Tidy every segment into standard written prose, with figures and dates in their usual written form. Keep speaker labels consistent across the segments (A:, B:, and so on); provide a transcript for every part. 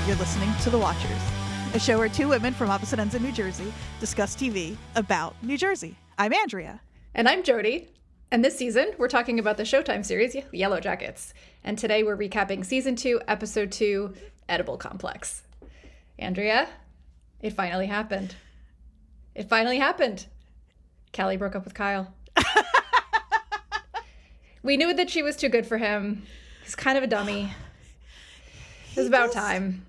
A: You're listening to The Watchers, a show where two women from opposite ends of New Jersey discuss TV about New Jersey. I'm Andrea.
B: And I'm Jodie. And this season, we're talking about the Showtime series, Yellowjackets. And today we're recapping Season 2, Episode 2, Edible Complex. Andrea, it finally happened. It finally happened. Callie broke up with Kyle. We knew that she was too good for him. He's kind of a dummy. It was about time.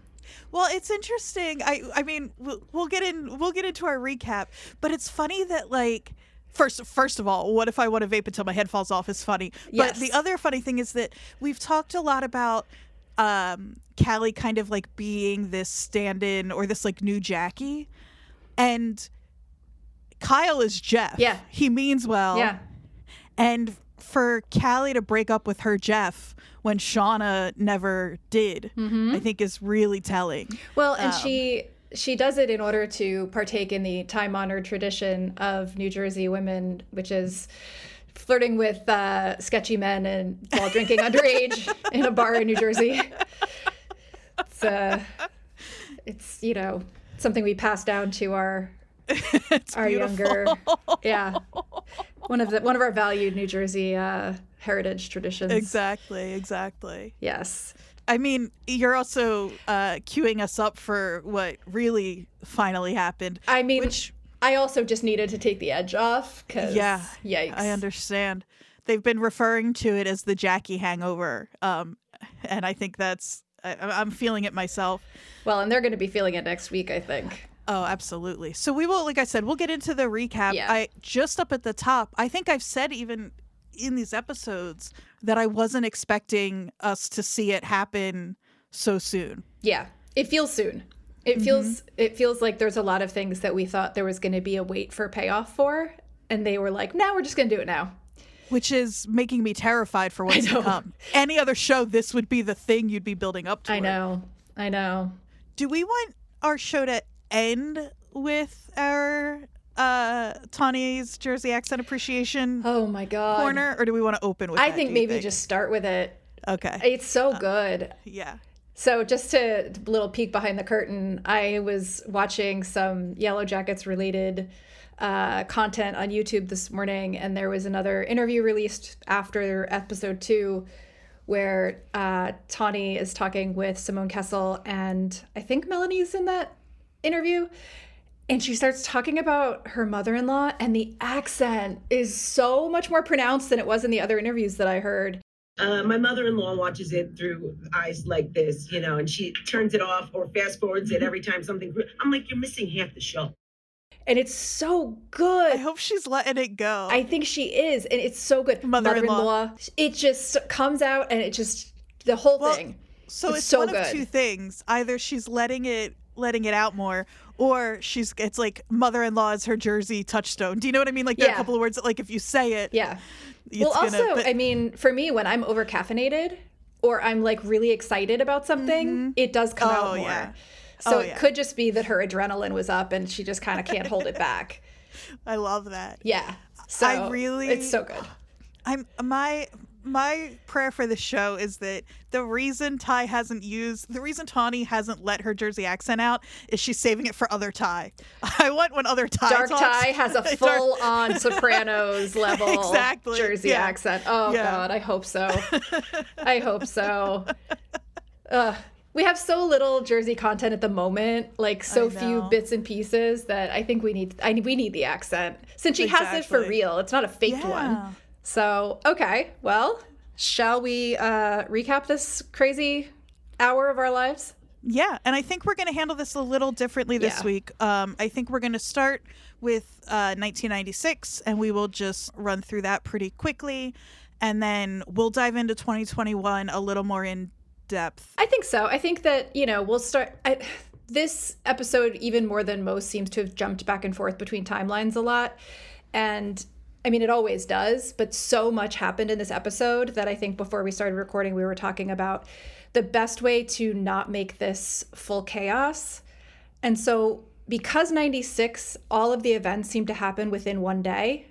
A: Well, it's interesting. I mean, we'll get into our recap, but it's funny that, like, first of all, what if I want to vape until my head falls off is funny.
B: Yes.
A: But the other funny thing is that we've talked a lot about Callie kind of like being this stand-in or this like new Jackie, and Kyle is Jeff.
B: Yeah.
A: He means well.
B: Yeah. And
A: for Callie to break up with her Jeff when Shauna never did, I think is really telling.
B: Well, and she does it in order to partake in the time-honored tradition of New Jersey women, which is flirting with sketchy men and while drinking underage in a bar in New Jersey. It's something we pass down to our younger, one of our valued New Jersey heritage traditions.
A: Exactly.
B: Yes.
A: I mean, you're also queuing us up for what really finally happened.
B: I mean, I also just needed to take the edge off because, yikes.
A: I understand. They've been referring to it as the Jackie hangover, and I think I'm feeling it myself.
B: Well, and they're going to be feeling it next week, I think.
A: Oh, absolutely. So we will, like I said, we'll get into the recap.
B: Yeah.
A: Just up at the top, I think I've said even in these episodes that I wasn't expecting us to see it happen so soon.
B: Yeah, it feels soon. It feels like there's a lot of things that we thought there was going to be a wait for payoff for, and they were like, "No, we're just going to do it now."
A: Which is making me terrified for what's to come. Any other show, this would be the thing you'd be building up to.
B: I know.
A: Do we want our show to end with our Tawny's Jersey accent appreciation corner, or do we want to open with
B: I think maybe just start with it.
A: Okay.
B: It's so good.
A: Yeah.
B: So just to little peek behind the curtain, I was watching some Yellowjackets related content on YouTube this morning, and there was another interview released after episode 2 where Tawny is talking with Simone Kessel, and I think Melanie's in that interview. And she starts talking about her mother-in-law, and the accent is so much more pronounced than it was in the other interviews that I heard.
C: My mother-in-law watches it through eyes like this, and she turns it off or fast forwards it every time something. I'm like, you're missing half the show.
B: And it's so good.
A: I hope she's letting it go.
B: I think she is, and it's so good. Mother-in-law. It just comes out, and it just the whole thing.
A: So it's one of two things: either she's letting it out more, or it's like mother-in-law is her Jersey touchstone. Do you know what I mean? Like there are a couple of words that, like, if you say it,
B: I mean, for me, when I'm over caffeinated or I'm like really excited about something, it does come out more. Yeah. So it could just be that her adrenaline was up and she just kind of can't hold it back.
A: I love that.
B: Yeah. So it's so good. My prayer for the show is that the reason Tawny hasn't let her Jersey accent out is she's saving it for other Ty. I want when other Ty Dark
A: talks.
B: Ty has a full-on Sopranos level Jersey accent. Oh, God, I hope so. We have so little Jersey content at the moment, like so few bits and pieces that I think we need the accent. Since she has it for real. It's not a faked one. So, okay, well, shall we recap this crazy hour of our lives?
A: Yeah, and I think we're going to handle this a little differently this week. I think we're going to start with 1996, and we will just run through that pretty quickly, and then we'll dive into 2021 a little more in depth.
B: I think so. I think that, we'll start... this episode, even more than most, seems to have jumped back and forth between timelines a lot, and... I mean, it always does, but so much happened in this episode that I think before we started recording, we were talking about the best way to not make this full chaos. And so because 96, all of the events seem to happen within one day,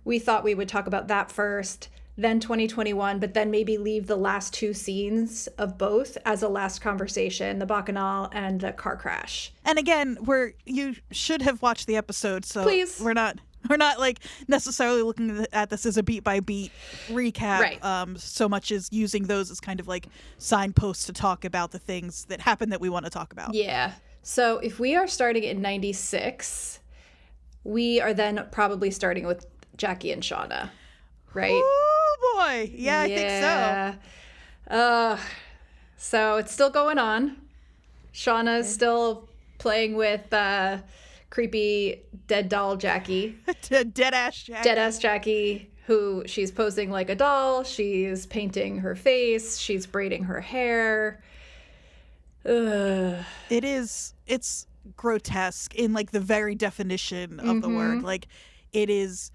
B: we thought we would talk about that first. then 2021, but then maybe leave the last 2 scenes of both as a last conversation, the Bacchanal and the car crash.
A: And again, you should have watched the episode, so
B: please.
A: We're not like necessarily looking at this as a beat by beat recap,
B: right.
A: So much as using those as kind of like signposts to talk about the things that happen that we want to talk about.
B: Yeah. So if we are starting in 96, we are then probably starting with Jackie and Shauna, right?
A: Oh boy. Yeah, I think so.
B: So it's still going on. Shauna's still playing with creepy dead doll Jackie.
A: Dead-ass Jackie.
B: Dead-ass Jackie, who she's posing like a doll. She's painting her face. She's braiding her hair.
A: It's grotesque in like the very definition of the word. Like it's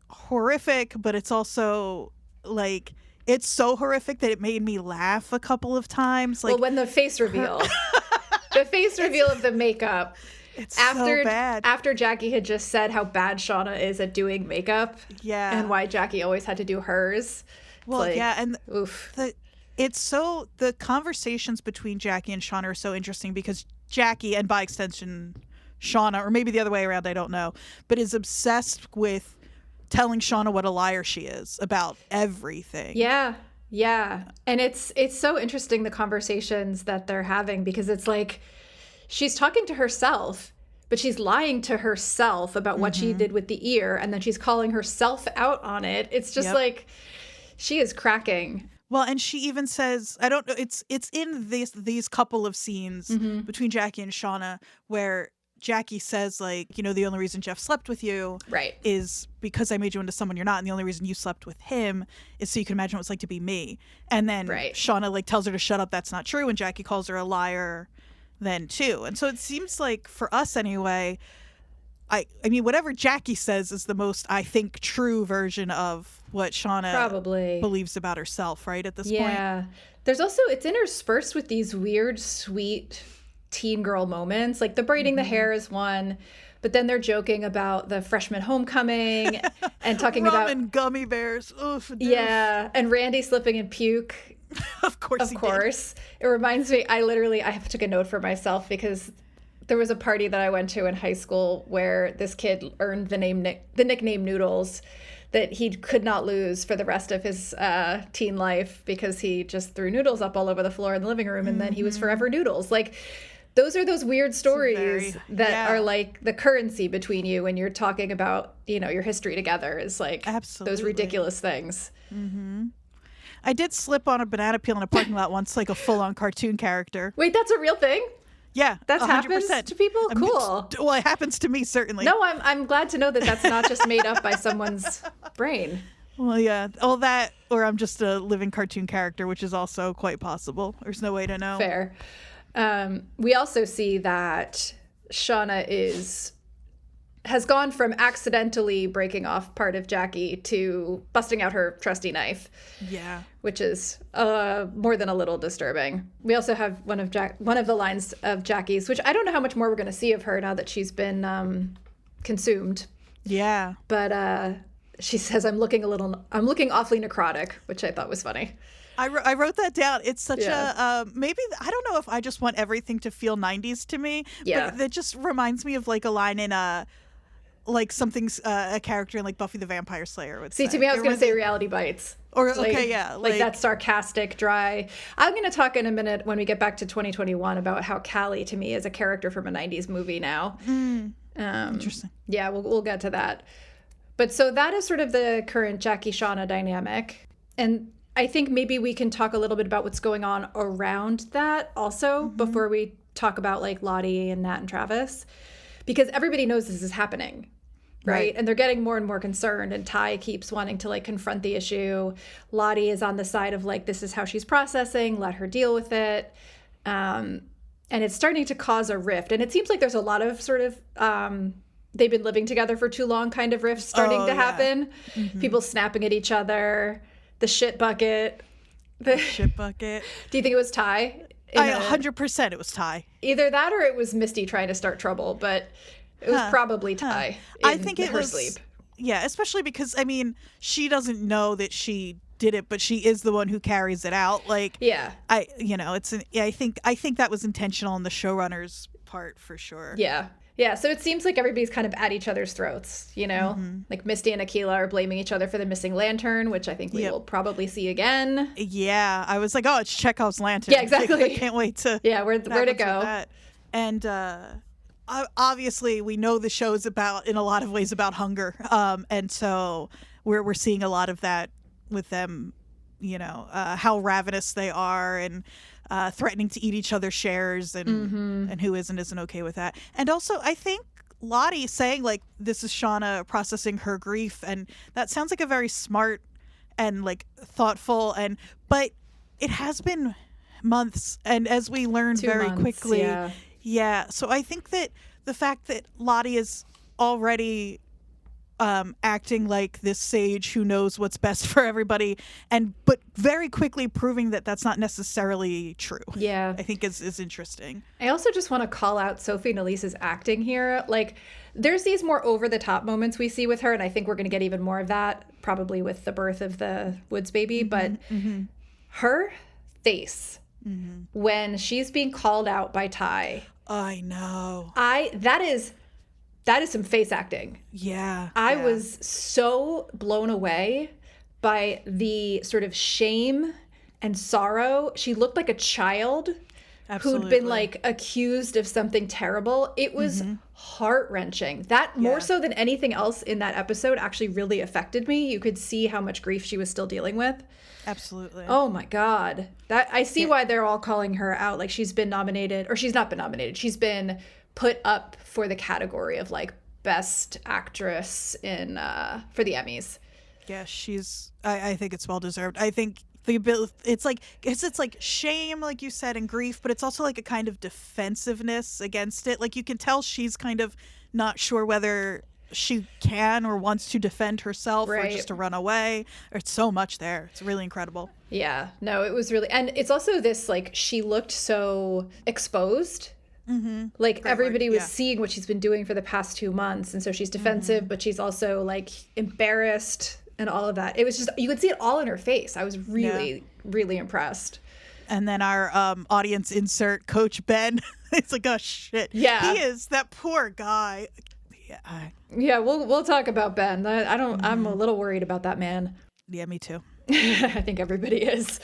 A: horrific, but it's also like it's so horrific that it made me laugh a couple of times. Like,
B: well, when the face reveal, of the makeup,
A: it's so bad.
B: After Jackie had just said how bad Shauna is at doing makeup, and why Jackie always had to do hers.
A: Well,
B: like,
A: and
B: oof.
A: The conversations between Jackie and Shauna are so interesting because Jackie, and by extension Shauna, or maybe the other way around, I don't know, but is obsessed with telling Shauna what a liar she is about everything.
B: Yeah. And it's so interesting, the conversations that they're having, because it's like she's talking to herself, but she's lying to herself about what she did with the ear, and then she's calling herself out on it. It's just like she is cracking.
A: Well, and she even says, I don't know, it's in these couple of scenes between Jackie and Shauna where Jackie says, like, you know, the only reason Jeff slept with you is because I made you into someone you're not, and the only reason you slept with him is so you can imagine what it's like to be me. And then Shauna like tells her to shut up, that's not true, and Jackie calls her a liar then too. And so it seems like, for us anyway, I mean, whatever Jackie says is the most, I think, true version of what Shauna
B: probably
A: believes about herself, right, at this point.
B: Yeah. There's also, it's interspersed with these weird, sweet teen girl moments. Like the braiding the hair is one, but then they're joking about the freshman homecoming and talking about
A: and gummy bears. Oof,
B: yeah, and Randy slipping in puke.
A: Of course.
B: It reminds me, I took a note for myself because there was a party that I went to in high school where this kid earned the nickname Noodles that he could not lose for the rest of his teen life, because he just threw noodles up all over the floor in the living room, and then he was forever Noodles. Like, those are those weird stories that are like the currency between you when you're talking about, you know, your history together, is like those ridiculous things.
A: I did slip on a banana peel in a parking lot once, like a full-on cartoon character.
B: Wait, that's a real thing?
A: Yeah,
B: that 100%. Happens to people? Cool.
A: Well, it happens to me, certainly.
B: No, I'm glad to know that that's not just made up by someone's brain.
A: Well, yeah, all that, or I'm just a living cartoon character, which is also quite possible. There's no way to know.
B: Fair. We also see that Shauna has gone from accidentally breaking off part of Jackie to busting out her trusty knife. Yeah. Which is more than a little disturbing. We also have one of the lines of Jackie's, which I don't know how much more we're going to see of her now that she's been consumed. Yeah. But she says, I'm looking awfully necrotic, which I thought was funny.
A: I wrote that down. It's such a, maybe, I don't know if I just want everything to feel 90s to me. Yeah. But it just reminds me of like a line in like something's a character in like Buffy the Vampire Slayer would say.
B: See, to me, I was going to say Reality Bites.
A: Or,
B: like,
A: okay, yeah.
B: Like that sarcastic, dry. I'm going to talk in a minute when we get back to 2021 about how Callie, to me, is a character from a 90s movie now. Interesting. Yeah, we'll get to that. But so that is sort of the current Jackie-Shauna dynamic. And I think maybe we can talk a little bit about what's going on around that also before we talk about like Lottie and Nat and Travis. Because everybody knows this is happening. Right. And they're getting more and more concerned. And Ty keeps wanting to like confront the issue. Lottie is on the side of like, this is how she's processing. Let her deal with it. And it's starting to cause a rift. And it seems like there's a lot of sort of they've been living together for too long kind of rifts starting to happen. People snapping at each other. The shit bucket.
A: The shit bucket.
B: Do you think it was Ty?
A: 100% it was Ty.
B: Either that or it was Misty trying to start trouble. But it was probably Ty.
A: I think it
B: her
A: was
B: sleep.
A: Yeah, especially because, I mean, she doesn't know that she did it, but she is the one who carries it out. Like,
B: Yeah.
A: I think that was intentional on the showrunner's part for sure.
B: Yeah. Yeah, so it seems like everybody's kind of at each other's throats, you know? Like Misty and Akilah are blaming each other for the missing lantern, which I think we will probably see again.
A: Yeah, I was like, oh, it's Chekhov's lantern.
B: Yeah, exactly.
A: I can't wait to.
B: Yeah, where'd it go?
A: That. And obviously, we know the show's in a lot of ways about hunger, and so we're seeing a lot of that with them. You know, how ravenous they are, and threatening to eat each other's shares, and who isn't okay with that. And also, I think Lottie saying, like, this is Shauna processing her grief, and that sounds like a very smart and, like, thoughtful, but it has been months, and as we learned
B: 2
A: very
B: months,
A: quickly, so I think that the fact that Lottie is already acting like this sage who knows what's best for everybody, but very quickly proving that that's not necessarily true.
B: Yeah,
A: I think is interesting.
B: I also just want to call out Sophie Nalise's acting here. Like, there's these more over the top moments we see with her, and I think we're going to get even more of that probably with the birth of the Woods baby. But her face when she's being called out by Ty,
A: I know.
B: That is some face acting.
A: Yeah.
B: I was so blown away by the sort of shame and sorrow. She looked like a child who'd been, like, accused of something terrible. It was heart-wrenching. That, more so than anything else in that episode, actually really affected me. You could see how much grief she was still dealing with.
A: Absolutely.
B: Oh my God. I see why they're all calling her out. Like, she's been nominated, or she's not been nominated. She's been put up for the category of, like, best actress in for the Emmys.
A: Yeah, I think it's well deserved. I think it's like shame, like you said, and grief, but it's also like a kind of defensiveness against it. Like, you can tell she's kind of not sure whether she can or wants to defend herself or just to run away. There's so much there. It's really incredible.
B: Yeah, no, it was really, and it's also this, like, she looked so exposed. Like, everybody was seeing what she's been doing for the past 2 months, and so she's defensive, but she's also, like, embarrassed and all of that. It was just, you could see it all in her face. I was really, really impressed.
A: And then our audience insert, Coach Ben. It's like, oh shit.
B: Yeah,
A: he is that poor guy.
B: Yeah, we'll talk about Ben. I'm a little worried about that man.
A: Yeah, me too.
B: I think everybody is.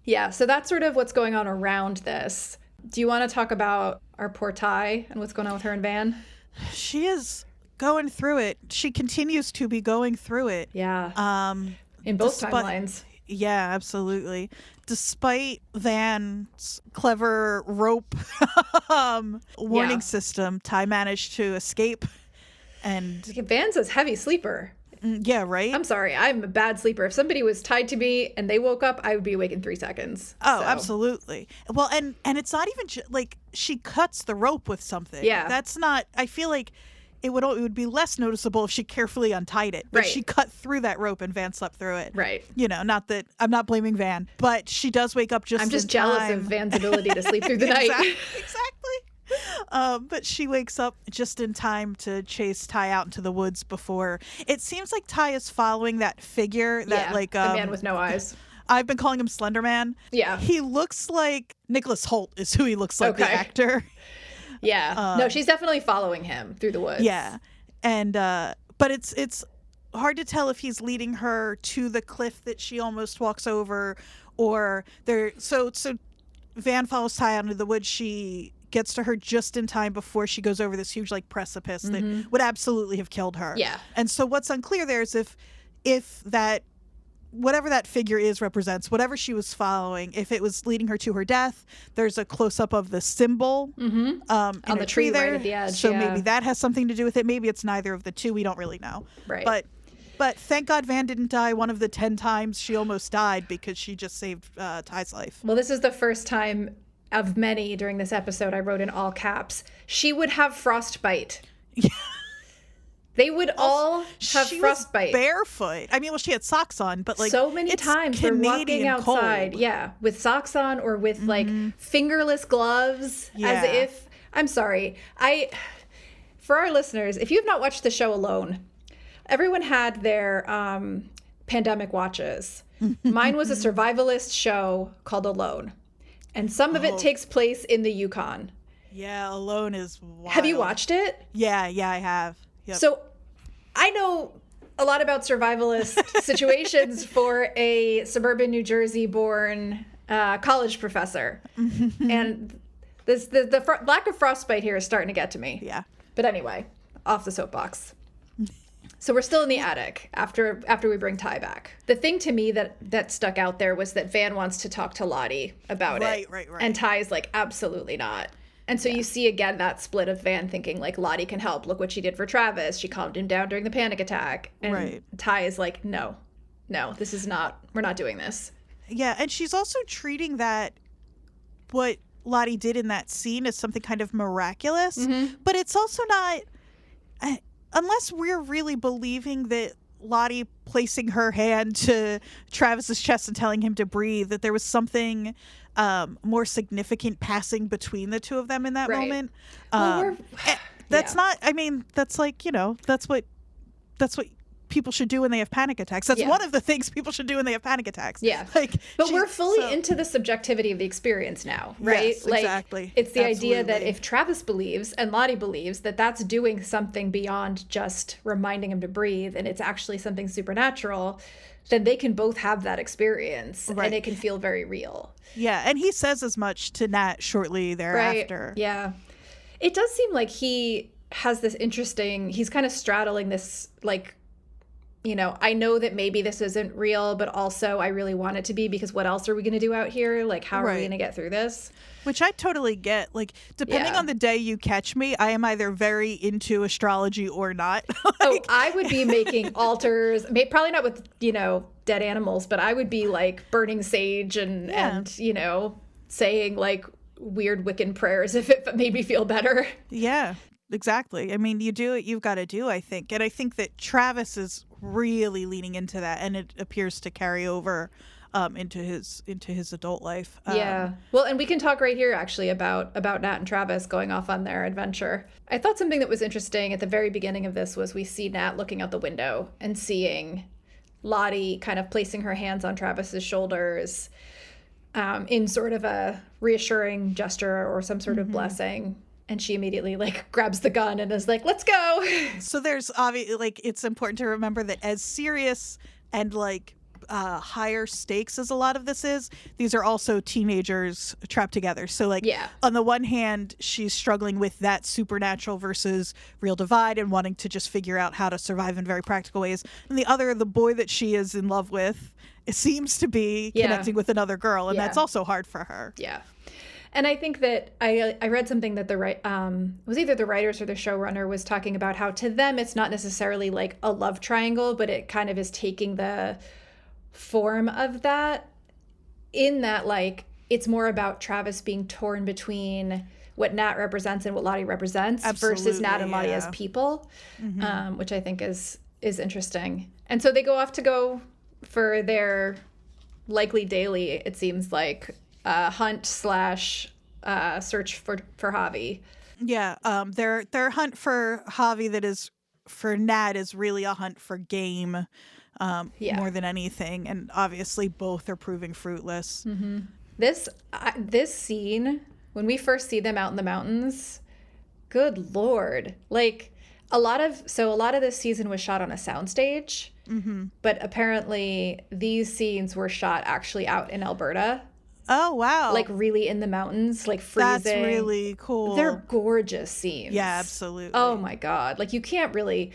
B: Yeah, so that's sort of what's going on around this. Do you want to talk about our poor Ty and what's going on with her and Van?
A: She is going through it. She continues to be going through it.
B: Yeah. In both timelines.
A: Yeah, absolutely. Despite Van's clever rope warning system, Ty managed to escape. And
B: Van's a heavy sleeper.
A: Yeah, right?
B: I'm sorry. I'm a bad sleeper. If somebody was tied to me and they woke up, I would be awake in 3 seconds.
A: Oh, absolutely. Well, and it's not even like she cuts the rope with something.
B: Yeah.
A: That's not, I feel like it would be less noticeable if she carefully untied it. But she cut through that rope and Van slept through it.
B: Right.
A: You know, not that, I'm not blaming Van, but she does wake up
B: I'm just jealous of Van's ability to sleep through the night.
A: Exactly. But she wakes up just in time to chase Ty out into the woods before. It seems like Ty is following that figure that like
B: the man with no eyes.
A: I've been calling him Slender Man.
B: Yeah.
A: He looks like Nicholas Hoult is who he looks like, the actor.
B: Yeah. No, she's definitely following him through the woods.
A: Yeah. And but it's hard to tell if he's leading her to the cliff that she almost walks over, or so Van follows Ty out into the woods. She gets to her just in time before she goes over this huge, like, precipice that would absolutely have killed her.
B: Yeah.
A: And so what's unclear there is if that, whatever that figure represents, whatever she was following, if it was leading her to her death. There's a close-up of the symbol on
B: the tree there. Right at the edge.
A: So maybe that has something to do with it. Maybe it's neither of the two. We don't really know.
B: Right.
A: But thank God Van didn't die one of the 10 times she almost died, because she just saved Ty's life.
B: Well, this is the first time of many during this episode I wrote in all caps, she would have frostbite. They would all have frostbite.
A: Barefoot. I mean, well, she had socks on, but like
B: so many times they're walking outside,
A: cold.
B: With socks on or with like fingerless gloves, as if. I'm sorry, for our listeners, if you have not watched the show Alone, everyone had their pandemic watches. Mine was a survivalist show called Alone. And some of it takes place in the Yukon.
A: Yeah, Alone is wild.
B: Have you watched it?
A: Yeah, I have. Yep.
B: So I know a lot about survivalist situations for a suburban New Jersey born college professor. And the lack of frostbite here is starting to get to me.
A: Yeah.
B: But anyway, off the soapbox. So we're still in the attic after we bring Ty back. The thing to me that stuck out there was that Van wants to talk to Lottie about it. Right. And Ty is like, absolutely not. And so you see again that split of Van thinking like Lottie can help. Look what she did for Travis. She calmed him down during the panic attack. And Ty is like, no, this is not, we're not doing this.
A: Yeah, and she's also treating that what Lottie did in that scene as something kind of miraculous. But it's also not, unless we're really believing that Lottie placing her hand to Travis's chest and telling him to breathe, that there was something more significant passing between the two of them in that moment. That's not, I mean, that's like, that's what people should do when they have panic attacks. That's one of the things people should do when they have panic attacks.
B: Yeah. But we're fully into the subjectivity of the experience now, right?
A: Yes, exactly.
B: It's the idea that if Travis believes and Lottie believes that that's doing something beyond just reminding him to breathe and it's actually something supernatural, then they can both have that experience and it can feel very real.
A: Yeah. And he says as much to Nat shortly thereafter.
B: Right. Yeah. It does seem like he has this interesting, he's kind of straddling this like, I know that maybe this isn't real, but also I really want it to be because what else are we going to do out here? Like, how are we going to get through this?
A: Which I totally get. Like, depending on the day you catch me, I am either very into astrology or not.
B: I would be making altars, probably not with, dead animals, but I would be like burning sage and saying like weird Wiccan prayers if it made me feel better.
A: Yeah. Exactly. I mean, you do what you've got to do, I think. And I think that Travis is really leaning into that, and it appears to carry over into his adult life.
B: Yeah. Well, and we can talk right here actually about Nat and Travis going off on their adventure. I thought something that was interesting at the very beginning of this was we see Nat looking out the window and seeing Lottie kind of placing her hands on Travis's shoulders in sort of a reassuring gesture or some sort of blessing. And she immediately like grabs the gun and is like, let's go.
A: So there's obviously like, it's important to remember that as serious and like higher stakes as a lot of this is, these are also teenagers trapped together. So like on the one hand, she's struggling with that supernatural versus real divide and wanting to just figure out how to survive in very practical ways. And the other, the boy that she is in love with, it seems to be connecting with another girl. And that's also hard for her.
B: Yeah. And I think that I read something that was either the writers or the showrunner was talking about how to them it's not necessarily like a love triangle, but it kind of is taking the form of that in that like it's more about Travis being torn between what Nat represents and what Lottie represents versus Nat and Lottie as people, which I think is interesting. And so they go off to go for their likely daily, it seems like, hunt / search for Javi.
A: Yeah, their hunt for Javi that is for Nat is really a hunt for game more than anything, and obviously both are proving fruitless.
B: This scene when we first see them out in the mountains, good Lord, like a lot of this season was shot on a soundstage, but apparently these scenes were shot actually out in Alberta.
A: Oh, wow.
B: Like really in the mountains, like freezing.
A: That's really cool.
B: They're gorgeous scenes.
A: Yeah, absolutely.
B: Oh my God. Like you can't really,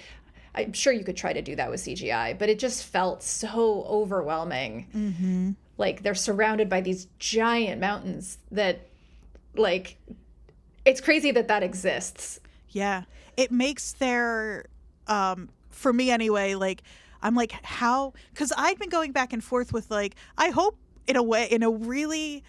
B: I'm sure you could try to do that with CGI, but it just felt so overwhelming. Like they're surrounded by these giant mountains that like, it's crazy that exists.
A: Yeah. It makes their, for me anyway, like, I'm like, how, because I've been going back and forth with like, I hope in a way, in a really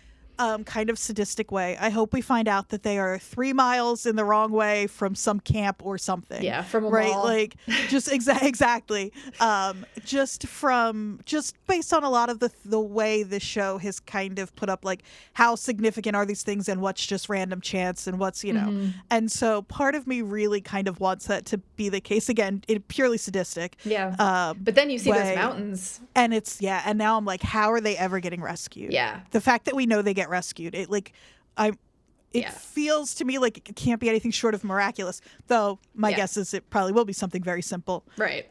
A: kind of sadistic way. I hope we find out that they are 3 miles in the wrong way from some camp or something.
B: Yeah, from a
A: right?
B: mall.
A: Like just exactly. Just based on a lot of the way the show has kind of put up like how significant are these things and what's just random chance and what's, you know. And so part of me really kind of wants that to be the case again, purely sadistic.
B: Yeah. But then you see those mountains.
A: And and now I'm like, how are they ever getting rescued?
B: Yeah.
A: The fact that we know they get rescued, it feels to me like it can't be anything short of miraculous, though my guess is it probably will be something very simple.
B: Right.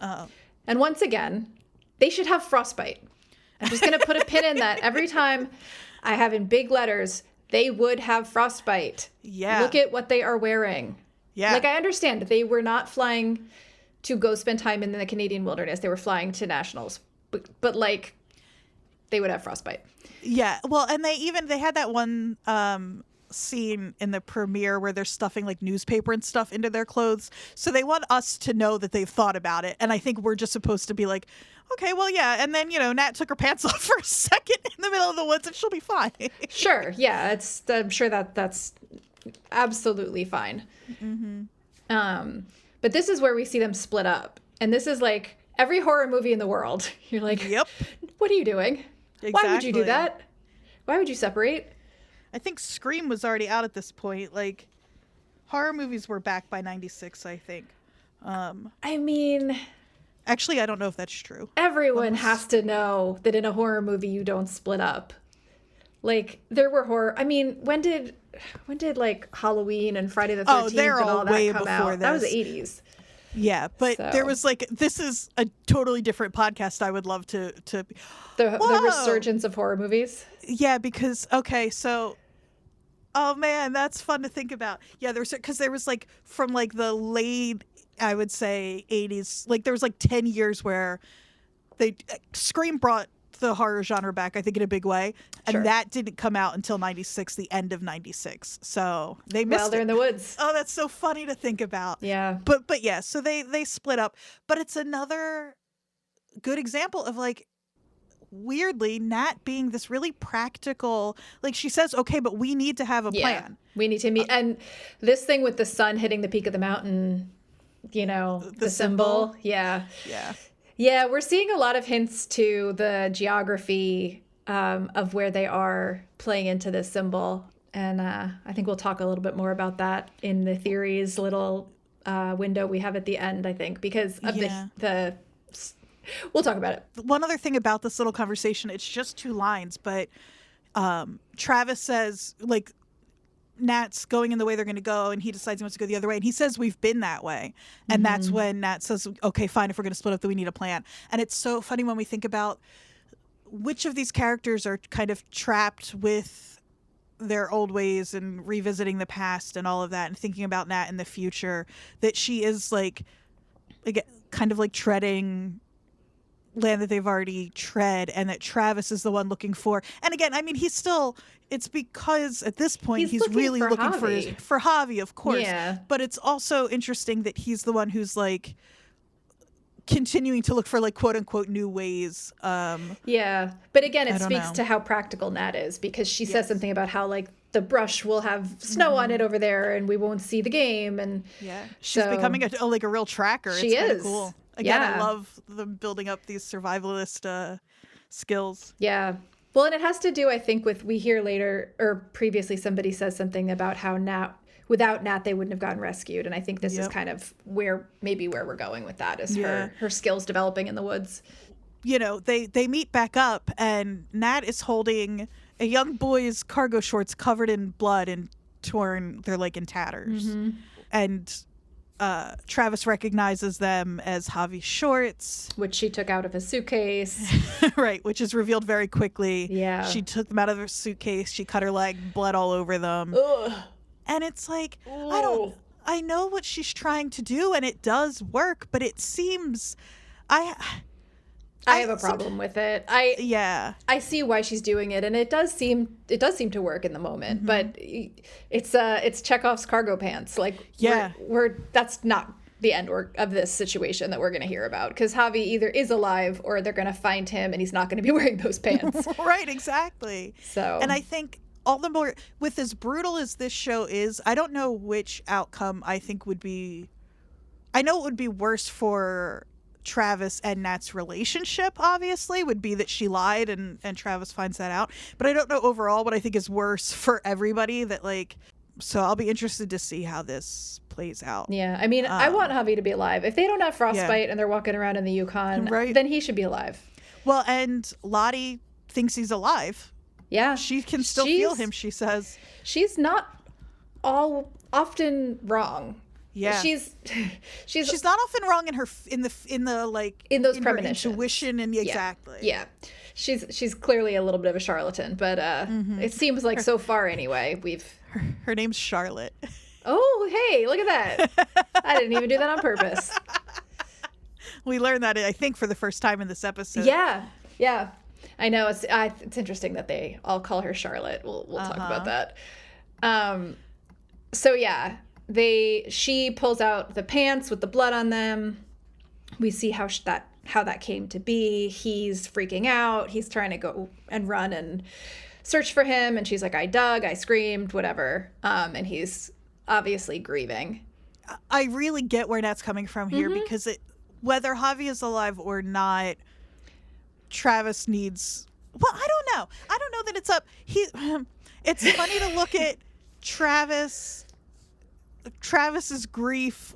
B: And once again, they should have frostbite. I'm just going to put a pin in that. Every time I have in big letters, they would have frostbite.
A: Yeah.
B: Look at what they are wearing.
A: Yeah.
B: Like, I understand they were not flying to go spend time in the Canadian wilderness. They were flying to nationals. But like, they would have frostbite.
A: Yeah. Well, and they had that one scene in the premiere where they're stuffing like newspaper and stuff into their clothes. So they want us to know that they've thought about it. And I think we're just supposed to be like, okay, well, yeah. And then, you know, Nat took her pants off for a second in the middle of the woods and she'll be fine.
B: Sure. Yeah. I'm sure that's absolutely fine. But this is where we see them split up. And this is like every horror movie in the world. You're like,
A: yep.
B: What are you doing?
A: Exactly.
B: Why would you do that? Why would you separate?
A: I think Scream was already out at this point. Like, horror movies were back by 96, I think.
B: I mean...
A: Actually, I don't know if that's true.
B: Everyone has to know that in a horror movie you don't split up. Like, there were horror... I mean, when did like Halloween and Friday the 13th
A: they're
B: and all that
A: way
B: come
A: before
B: out?
A: this.
B: That was the 80s.
A: Yeah, but
B: So.
A: there was like, this is a totally different podcast I would love to
B: The resurgence of horror movies.
A: Yeah, because, okay, so, oh man, that's fun to think about. Yeah, because there was like, from like the late, I would say 80s, like there was like 10 years where Scream brought the horror genre back, I think, in a big way. And
B: Sure.
A: that didn't come out until 96, the end of 96. So they missed
B: Well, they're
A: it.
B: in the woods.
A: Oh, that's so funny to think about.
B: Yeah.
A: But yeah, so they split up. But it's another good example of like, weirdly, Nat being this really practical, like she says, okay, but we need to have a plan.
B: We need to meet. And this thing with the sun hitting the peak of the mountain, you know, the symbol. Yeah.
A: Yeah.
B: Yeah, we're seeing a lot of hints to the geography of where they are playing into this symbol. And I think we'll talk a little bit more about that in the theories little window we have at the end, I think, because of the we'll talk about it.
A: One other thing about this little conversation, it's just 2 lines, but Travis says, like, Nat's going in the way they're going to go, and he decides he wants to go the other way. And he says, we've been that way. And that's when Nat says, okay, fine, if we're going to split up, then we need a plan. And it's so funny when we think about which of these characters are kind of trapped with their old ways and revisiting the past and all of that and thinking about Nat in the future, that she is like kind of like treading land that they've already tread, and that Travis is the one looking for. And again, I mean, it's because at this point he's really looking for Javi, of course.
B: Yeah.
A: But it's also interesting that he's the one who's like continuing to look for like quote unquote new ways.
B: Yeah. But again, it speaks
A: know.
B: to how practical Nat is, because she says something about how like the brush will have snow on it over there and we won't see the game. And
A: yeah, she's becoming a real tracker.
B: She
A: it's
B: is
A: cool. Again,
B: yeah.
A: I love them building up these survivalist skills.
B: Yeah. Well, and it has to do, I think, with, we hear later, or previously somebody says something about how without Nat, they wouldn't have gotten rescued. And I think this is kind of where we're going with that, is her skills developing in the woods.
A: You know, they meet back up, and Nat is holding a young boy's cargo shorts covered in blood and torn. They're like in tatters. Mm-hmm. And Travis recognizes them as Javi's shorts,
B: which she took out of his suitcase.
A: Right, which is revealed very quickly.
B: Yeah.
A: She took them out of her suitcase. She cut her leg, blood all over them.
B: Ugh.
A: And it's like, I know what she's trying to do, and it does work, but it seems I
B: have a problem with it. I see why she's doing it, and it does seem to work in the moment. But it's Chekhov's cargo pants. Like, that's not the end of this situation that we're going to hear about, because Javi either is alive or they're going to find him and he's not going to be wearing those pants.
A: Right, exactly.
B: So,
A: and I think all the more with as brutal as this show is, I don't know which outcome I think would be. I know it would be worse for Travis and Nat's relationship, obviously, would be that she lied and Travis finds that out. But I don't know overall what I think is worse for everybody that, like, so I'll be interested to see how this plays out.
B: Yeah, I mean, I want Javi to be alive. If they don't have frostbite and they're walking around in the Yukon, then he should be alive.
A: Well, and Lottie thinks he's alive.
B: Yeah.
A: She can still feel him, she says.
B: She's not often wrong.
A: Yeah.
B: She's
A: not often wrong in her in those
B: premonitions.
A: Intuition and exactly.
B: Yeah. She's clearly a little bit of a charlatan, but it seems like so far anyway,
A: her name's Charlotte.
B: Oh, hey, look at that. I didn't even do that on purpose.
A: We learned that, I think, for the first time in this episode.
B: Yeah. Yeah. I know it's interesting that they all call her Charlotte. We'll talk about that. So yeah, she pulls out the pants with the blood on them. We see how that came to be. He's freaking out. He's trying to go and run and search for him, and she's like, I dug, I screamed, whatever. And he's obviously grieving.
A: I really get where Nat's coming from here because whether Javi is alive or not, Travis needs. Well, I don't know. I don't know that it's up. It's funny to look at Travis's grief,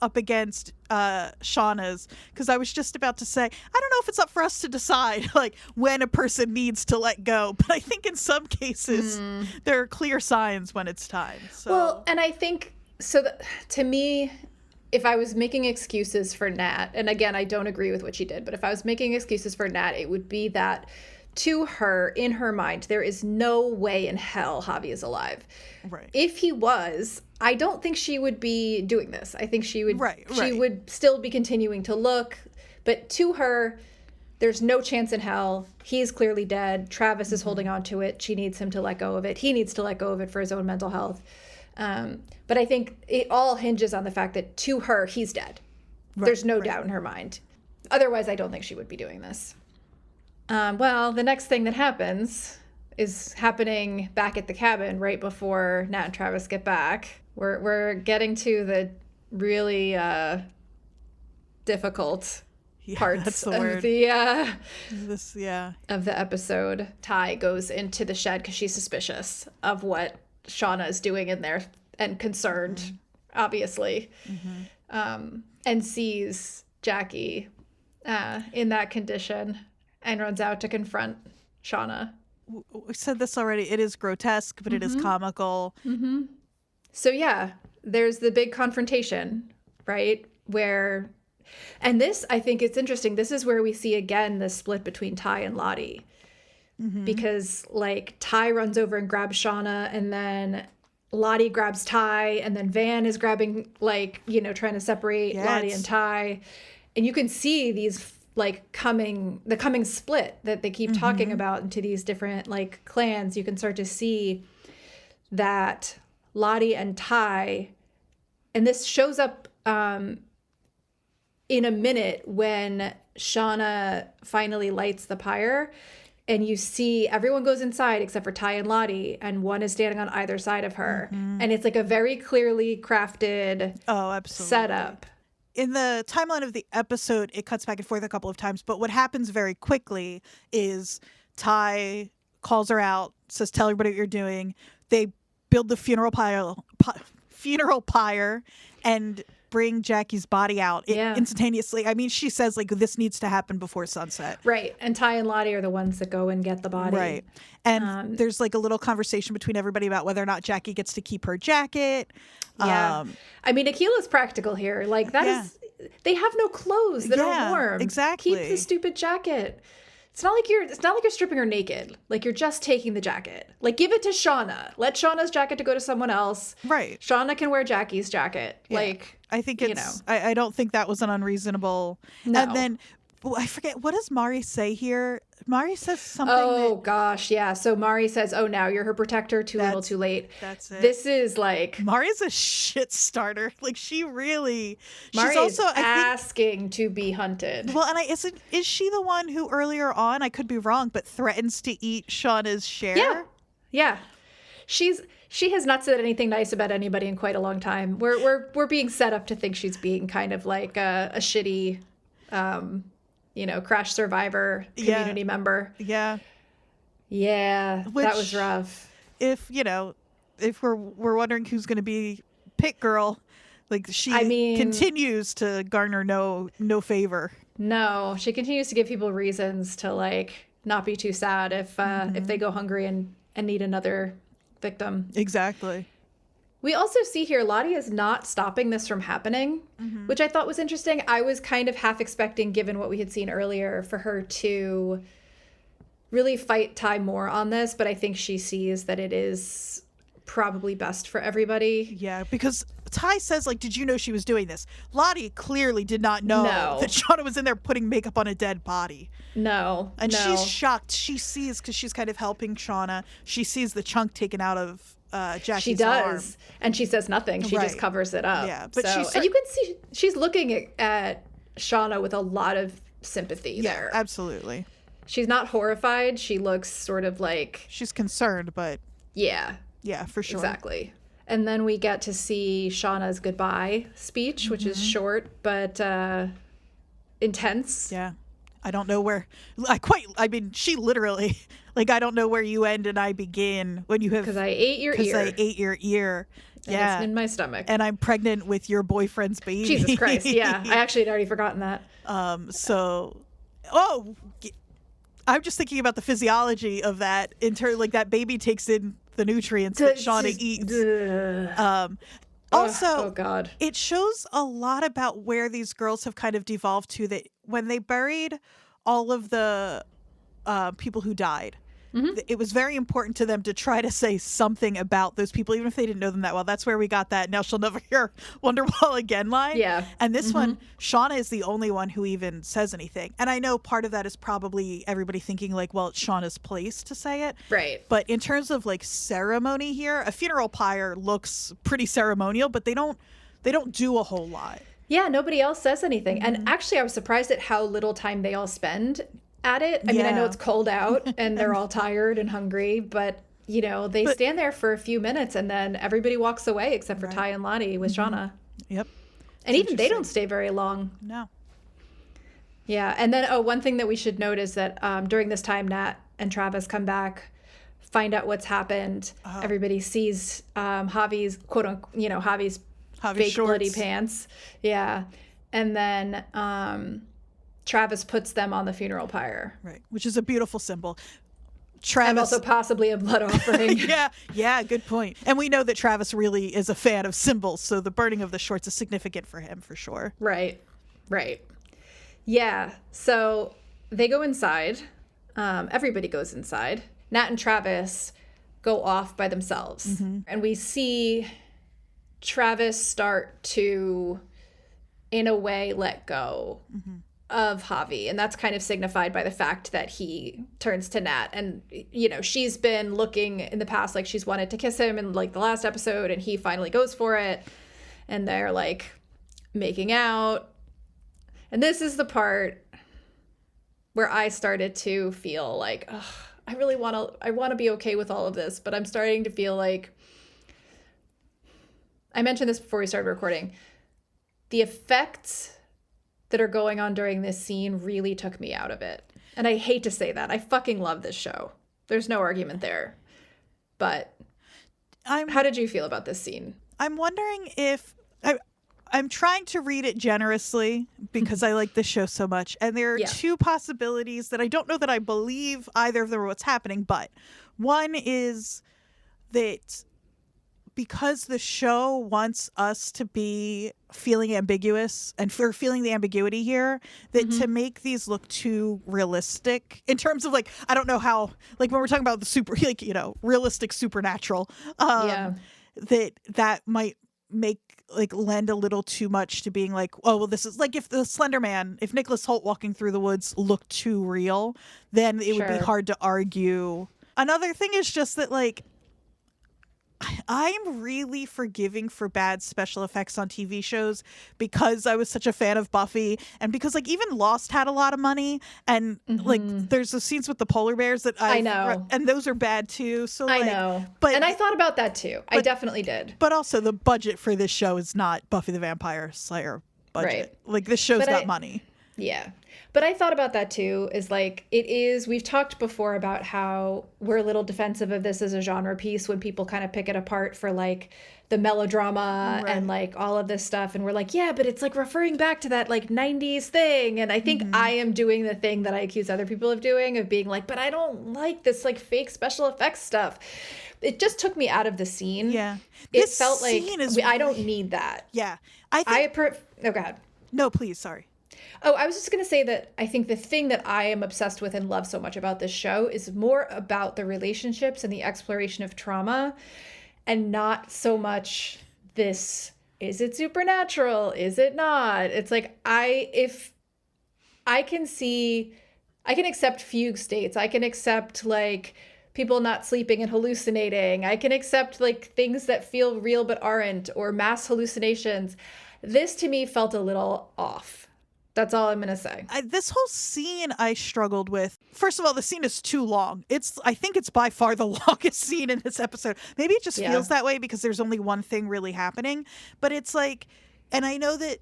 A: up against Shauna's, because I was just about to say, I don't know if it's up for us to decide like when a person needs to let go, but I think in some cases there are clear signs when it's time. So.
B: Well, and I think so. To me, if I was making excuses for Nat, and again, I don't agree with what she did, but if I was making excuses for Nat, it would be that to her, in her mind, there is no way in hell Javi is alive.
A: Right.
B: If he was, I don't think she would be doing this. I think she would
A: she
B: would still be continuing to look, but to her, there's no chance in hell. He's clearly dead. Travis is holding on to it. She needs him to let go of it. He needs to let go of it for his own mental health. But I think it all hinges on the fact that to her, he's dead. There's no doubt in her mind. Otherwise, I don't think she would be doing this. Well, the next thing that happens is happening back at the cabin right before Nat and Travis get back. We're getting to the really difficult parts of the of the episode. Ty goes into the shed because she's suspicious of what Shauna is doing in there and concerned, obviously, and sees Jackie in that condition and runs out to confront Shauna.
A: We said this already. It is grotesque, but it is comical.
B: So yeah, there's the big confrontation, right? And this, I think it's interesting. This is where we see again the split between Ty and Lottie. Because like Ty runs over and grabs Shauna, and then Lottie grabs Ty, and then Van is grabbing, like, trying to separate Lottie and Ty. And you can see these the coming split that they keep talking about into these different like clans. You can start to see that Lottie and Ty, and this shows up in a minute when Shauna finally lights the pyre, and you see everyone goes inside except for Ty and Lottie, and one is standing on either side of her. And it's like a very clearly crafted setup.
A: In the timeline of the episode, it cuts back and forth a couple of times, but what happens very quickly is Ty calls her out, says, tell everybody what you're doing. They build the funeral pyre and bring Jackie's body out instantaneously. I mean, she says, like, this needs to happen before sunset.
B: Right. And Ty and Lottie are the ones that go and get the body.
A: Right. And there's like a little conversation between everybody about whether or not Jackie gets to keep her jacket.
B: Yeah. I mean, Akila's practical here. Like, that is, they have no clothes that are warm.
A: Exactly.
B: Keep the stupid jacket. It's not like you're stripping her naked. Like, you're just taking the jacket. Like, give it to Shauna. Let Shauna's jacket to go to someone else.
A: Right.
B: Shauna can wear Jackie's jacket. Yeah. Like,
A: I think it's, I don't think that was an unreasonable. No. And then I forget, what does Mari say here? Mari says something.
B: Oh, gosh. Yeah. So Mari says, oh, now you're her protector. Too little, too late.
A: That's it.
B: This is like.
A: Mari's a shit starter. Like, she's
B: also asking to be hunted.
A: Well, and is she the one who earlier on, I could be wrong, but threatens to eat Shauna's share?
B: Yeah. She has not said anything nice about anybody in quite a long time. We're being set up to think she's being kind of like a shitty, crash survivor community member.
A: Yeah.
B: Yeah, that was rough.
A: If we're wondering who's going to be Pit Girl, like she continues to garner no favor.
B: No, she continues to give people reasons to like not be too sad if they go hungry and need another victim.
A: Exactly.
B: We also see here Lottie is not stopping this from happening, which I thought was interesting. I was kind of half expecting, given what we had seen earlier, for her to really fight Ty more on this, but I think she sees that it is probably best for everybody.
A: Yeah, because Ty says, like, did you know she was doing this? Lottie clearly did not know that Shauna was in there putting makeup on a dead body.
B: No.
A: And she's shocked. She sees, because she's kind of helping Shauna, she sees the chunk taken out of Jackie's arm.
B: She does. And she says nothing. She just covers it up.
A: Yeah, but
B: and you can see she's looking at Shauna with a lot of sympathy there.
A: Absolutely.
B: She's not horrified. She looks sort of like...
A: She's concerned, but...
B: Yeah.
A: Yeah, for sure.
B: Exactly. And then we get to see Shauna's goodbye speech, which is short but intense.
A: Yeah. I don't know where... she literally... Like, I don't know where you end and I begin when you have...
B: Because I ate your ear.
A: Because I ate your ear.
B: Yeah. And it's in my stomach.
A: And I'm pregnant with your boyfriend's baby.
B: Jesus Christ, yeah. I actually had already forgotten that.
A: I'm just thinking about the physiology of that. Like, that baby takes in the nutrients that Shauna eats. Also,
B: oh God.
A: It shows a lot about where these girls have kind of devolved to, that when they buried all of the people who died, it was very important to them to try to say something about those people, even if they didn't know them that well. That's where we got that "now she'll never hear Wonderwall again" line.
B: Yeah.
A: And this one, Shauna is the only one who even says anything. And I know part of that is probably everybody thinking like, well, it's Shauna's place to say it.
B: Right.
A: But in terms of like ceremony here, a funeral pyre looks pretty ceremonial, but they don't do a whole lot.
B: Yeah, nobody else says anything. And actually, I was surprised at how little time they all spend at it. I mean, I know it's cold out and they're all tired and hungry, but they stand there for a few minutes and then everybody walks away except for Ty and Lottie with Shauna.
A: Yep.
B: And even they don't stay very long.
A: No.
B: Yeah. And then, one thing that we should note is that during this time, Nat and Travis come back, find out what's happened. Everybody sees Javi's, quote unquote, Javi's fake
A: shorts.
B: bloody pants. Yeah. And then Travis puts them on the funeral pyre.
A: Right. Which is a beautiful symbol.
B: And also possibly a blood offering.
A: Yeah, good point. And we know that Travis really is a fan of symbols, so the burning of the shorts is significant for him, for sure.
B: Right. Yeah, so they go inside. Everybody goes inside. Nat and Travis go off by themselves. And we see Travis start to, in a way, let go of Javi, and that's kind of signified by the fact that he turns to Nat, and she's been looking in the past like she's wanted to kiss him in like the last episode, and he finally goes for it, and they're like making out. And this is the part where I started to feel like, I want to be okay with all of this, but I'm starting to feel like, I mentioned this before we started recording, the effects that are going on during this scene really took me out of it. And I hate to say that. I fucking love this show. There's no argument there. But how did you feel about this scene?
A: I'm wondering if... I'm trying to read it generously because I like this show so much. And there are two possibilities that I don't know that I believe either of them are what's happening. But one is that because the show wants us to be feeling ambiguous and for feeling the ambiguity here, that to make these look too realistic in terms of like, I don't know how, like when we're talking about the super, like, realistic supernatural, that might make like lend a little too much to being like, oh, well, this is like if the Slender Man, if Nicholas Hoult walking through the woods looked too real, then it would be hard to argue. Another thing is just that like, I'm really forgiving for bad special effects on TV shows because I was such a fan of Buffy, and because like even Lost had a lot of money, and like there's the scenes with the polar bears that
B: I know,
A: and those are bad too. So
B: I
A: like,
B: know,
A: and
B: I thought about that too. I definitely did.
A: But also the budget for this show is not Buffy the Vampire Slayer budget. Right. Like this show's got money.
B: Yeah. But I thought about that too, is like, we've talked before about how we're a little defensive of this as a genre piece when people kind of pick it apart for like the melodrama and like all of this stuff. And we're like, yeah, but it's like referring back to that like 90s thing. And I think I am doing the thing that I accuse other people of doing, of being like, but I don't like this like fake special effects stuff. It just took me out of the scene.
A: Yeah.
B: It felt like I don't need that.
A: Yeah.
B: Oh, go ahead.
A: No, please. Sorry.
B: Oh, I was just going to say that I think the thing that I am obsessed with and love so much about this show is more about the relationships and the exploration of trauma, and not so much this, is it supernatural? Is it not? It's like, if I can accept fugue states. I can accept like people not sleeping and hallucinating. I can accept like things that feel real but aren't, or mass hallucinations. This to me felt a little off. That's all I'm going to say.
A: This whole scene I struggled with. First of all, the scene is too long. I think it's by far the longest scene in this episode. Maybe it just feels that way because there's only one thing really happening. But it's like, and I know that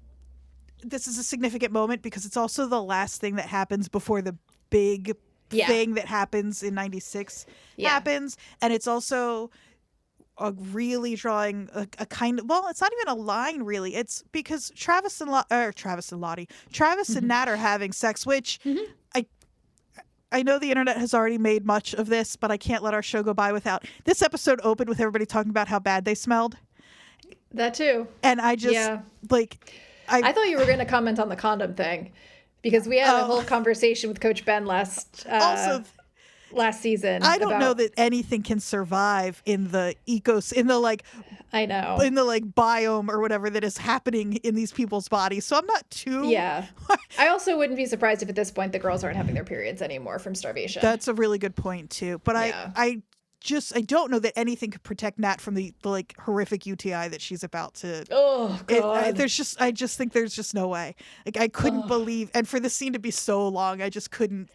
A: this is a significant moment because it's also the last thing that happens before the big thing that happens in 96 happens. And it's also really drawing a kind of, well, it's not even a line really. It's because Travis and Nat are having sex, which I know the internet has already made much of this, but I can't let our show go by without. This episode opened with everybody talking about how bad they smelled.
B: That too.
A: And I just
B: I thought you were going to comment on the condom thing, because we had a whole conversation with Coach Ben last season.
A: I don't know that anything can survive in the
B: I know,
A: in the like biome or whatever that is happening in these people's bodies. So I'm not too.
B: Yeah. I also wouldn't be surprised if at this point the girls aren't having their periods anymore from starvation.
A: That's a really good point too. But I don't know that anything could protect Nat from the like horrific UTI that she's about to.
B: Oh God.
A: I just think there's just no way. Like I couldn't believe, and for the scene to be so long, I just couldn't.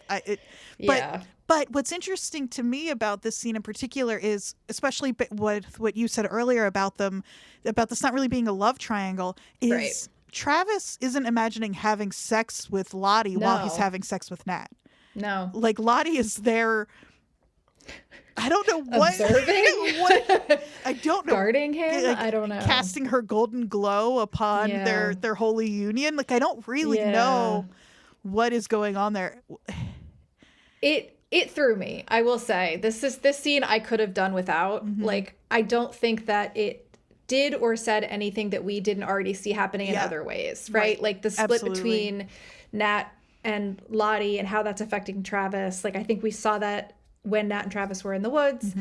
A: But what's interesting to me about this scene in particular is, especially what you said earlier about this not really being a love triangle, is Travis isn't imagining having sex with Lottie while he's having sex with Nat.
B: No.
A: Like Lottie is there. I don't know what.
B: Observing?
A: I don't know.
B: Guarding him? Like, I don't know.
A: Casting her golden glow upon their holy union. Like, I don't really know what is going on there.
B: It threw me. I will say this scene I could have done without. Mm-hmm. Like, I don't think that it did or said anything that we didn't already see happening in other ways, right? Like the split between Nat and Lottie and how that's affecting Travis. Like, I think we saw that when Nat and Travis were in the woods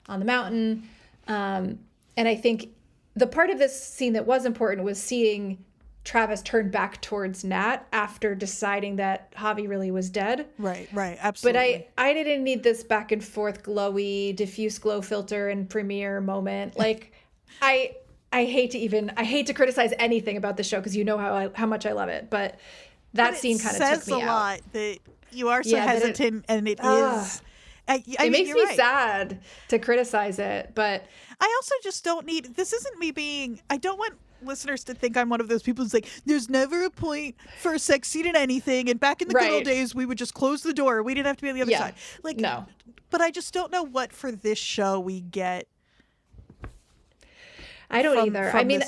B: on the mountain. And I think the part of this scene that was important was seeing Travis turn back towards Nat after deciding that Javi really was dead. Right, absolutely. But I didn't need this back and forth glowy, diffuse glow filter and Premiere moment. Like, I hate to criticize anything about the show because you know how much I love it, but that scene kind of took me out. It says a lot
A: that you are so hesitant, and it is.
B: It makes me sad to criticize it, but
A: I also just don't need. This isn't me being. I don't want listeners to think I'm one of those people who's like, there's never a point for a sex scene in anything, and back in the good old days we would just close the door. We didn't have to be on the other side. Like, no. But I just don't know what for this show we get.
B: I don't either. I mean,